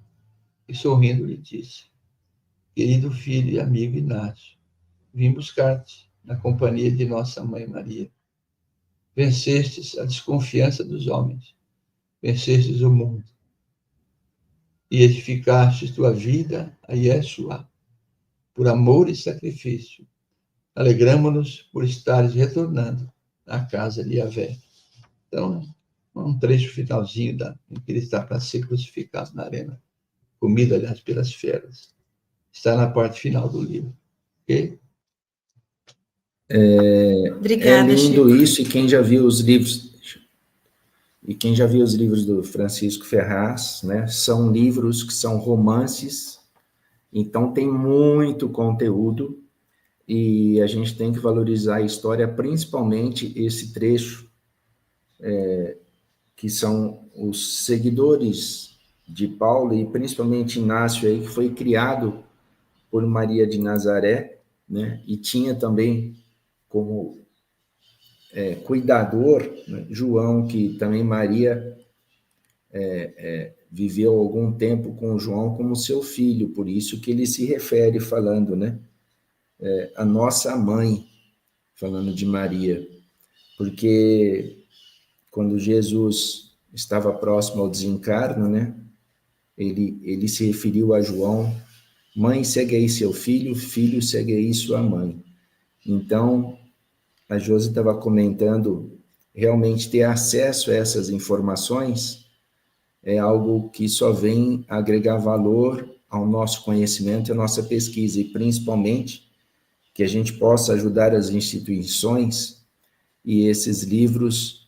e sorrindo lhe disse: querido filho e amigo Inácio, vim buscar-te na companhia de nossa mãe Maria. Vencestes a desconfiança dos homens, vencestes o mundo e edificastes tua vida a Yeshua, por amor e sacrifício. Alegramo-nos por estares retornando à casa de Yahvé. Então, um trecho finalzinho em que ele está para ser crucificado na arena, comido, aliás, pelas feras. Está na parte final do livro. Ok? Obrigada, é lindo Chico. isso, e quem já viu os livros do Francisco Ferraz, né, são livros que são romances, então tem muito conteúdo, e a gente tem que valorizar a história, principalmente esse trecho, que são os seguidores de Paulo, e principalmente Inácio, aí, que foi criado por Maria de Nazaré, né, e tinha também como cuidador, né, João, que também Maria viveu algum tempo com João como seu filho, por isso que ele se refere falando, né, a nossa mãe, falando de Maria, porque quando Jesus estava próximo ao desencarno, né, ele se referiu a João: mãe, segue aí seu filho, filho, segue aí sua mãe. Então, a Josi estava comentando, realmente ter acesso a essas informações é algo que só vem agregar valor ao nosso conhecimento e à nossa pesquisa, e principalmente que a gente possa ajudar as instituições e esses livros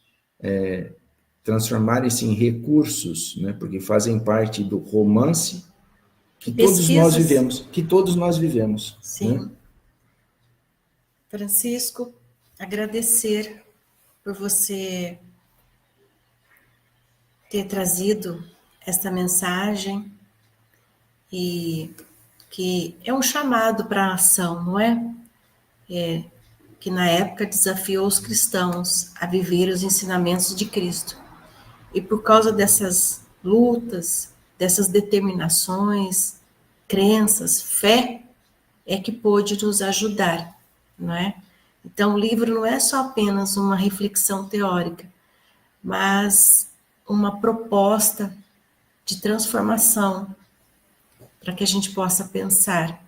transformarem-se em recursos, né, porque fazem parte do romance que todos nós vivemos. Sim. Né? Francisco, agradecer por você ter trazido essa mensagem, e que é um chamado para a ação, não é? Que na época desafiou os cristãos a viver os ensinamentos de Cristo. E por causa dessas lutas, dessas determinações, crenças, fé, é que pôde nos ajudar, não é? Então, o livro não é só apenas uma reflexão teórica, mas uma proposta de transformação para que a gente possa pensar,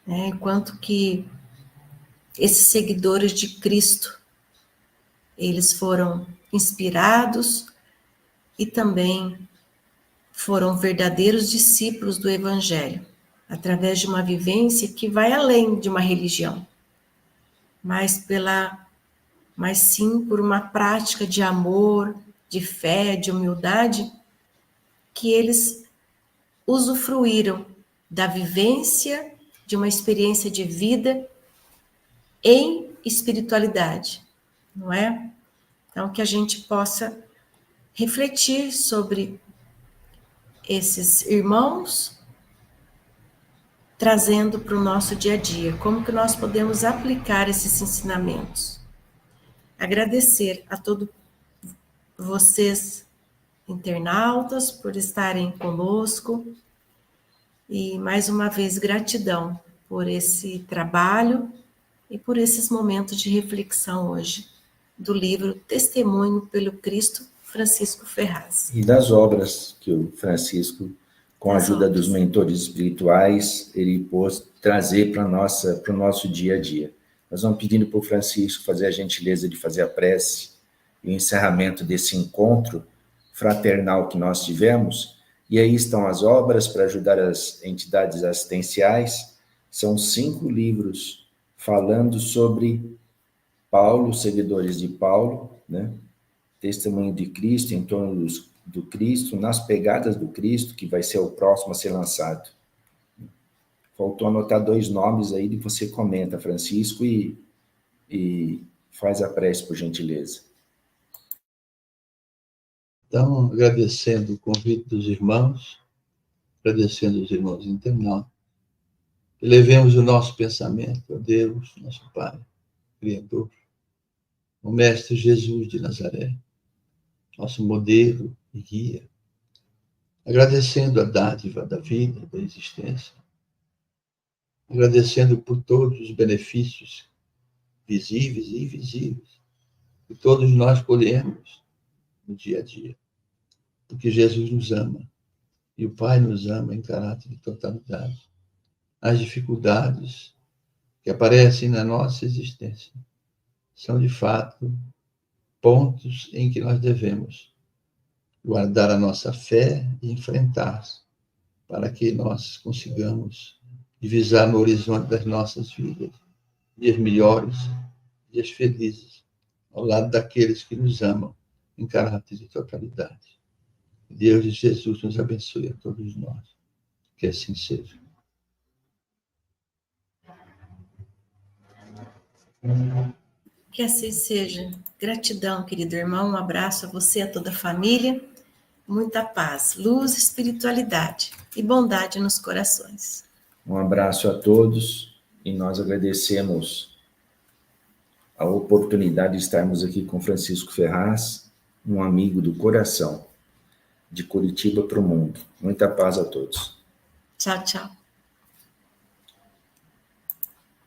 né? Enquanto que esses seguidores de Cristo, eles foram inspirados e também foram verdadeiros discípulos do Evangelho, através de uma vivência que vai além de uma religião, mas sim por uma prática de amor, de fé, de humildade, que eles usufruíram da vivência de uma experiência de vida em espiritualidade, não é? Então, que a gente possa refletir sobre esses irmãos trazendo para o nosso dia a dia, como que nós podemos aplicar esses ensinamentos. Agradecer a todos vocês, internautas, por estarem conosco, e mais uma vez gratidão por esse trabalho e por esses momentos de reflexão hoje do livro Testemunho pelo Cristo, Francisco Ferraz. E das obras que o Francisco, com a ajuda dos mentores espirituais, ele pôs trazer para o nosso dia a dia. Nós vamos pedindo para o Francisco fazer a gentileza de fazer a prece e o encerramento desse encontro fraternal que nós tivemos. E aí estão as obras para ajudar as entidades assistenciais. São 5 livros falando sobre Paulo, seguidores de Paulo, né? Testemunho de Cristo, em torno do Cristo, nas pegadas do Cristo, que vai ser o próximo a ser lançado. Faltou anotar 2 nomes aí, e você comenta, Francisco, e faz a prece, por gentileza. Então, agradecendo o convite dos irmãos, agradecendo os irmãos internautas, elevemos o nosso pensamento a Deus, nosso Pai, Criador, o Mestre Jesus de Nazaré, nosso modelo e guia, agradecendo a dádiva da vida, da existência, agradecendo por todos os benefícios visíveis e invisíveis que todos nós colhemos no dia a dia, porque Jesus nos ama e o Pai nos ama em caráter de totalidade. As dificuldades que aparecem na nossa existência são, de fato, pontos em que nós devemos guardar a nossa fé e enfrentar, para que nós consigamos divisar no horizonte das nossas vidas dias melhores, dias felizes, ao lado daqueles que nos amam em caráter de totalidade. Deus e Jesus nos abençoe a todos nós. Que assim seja. Que assim seja. Gratidão, querido irmão. Um abraço a você e a toda a família. Muita paz, luz, espiritualidade e bondade nos corações. Um abraço a todos e nós agradecemos a oportunidade de estarmos aqui com Francisco Ferraz, um amigo do coração, de Curitiba para o mundo. Muita paz a todos. Tchau, tchau.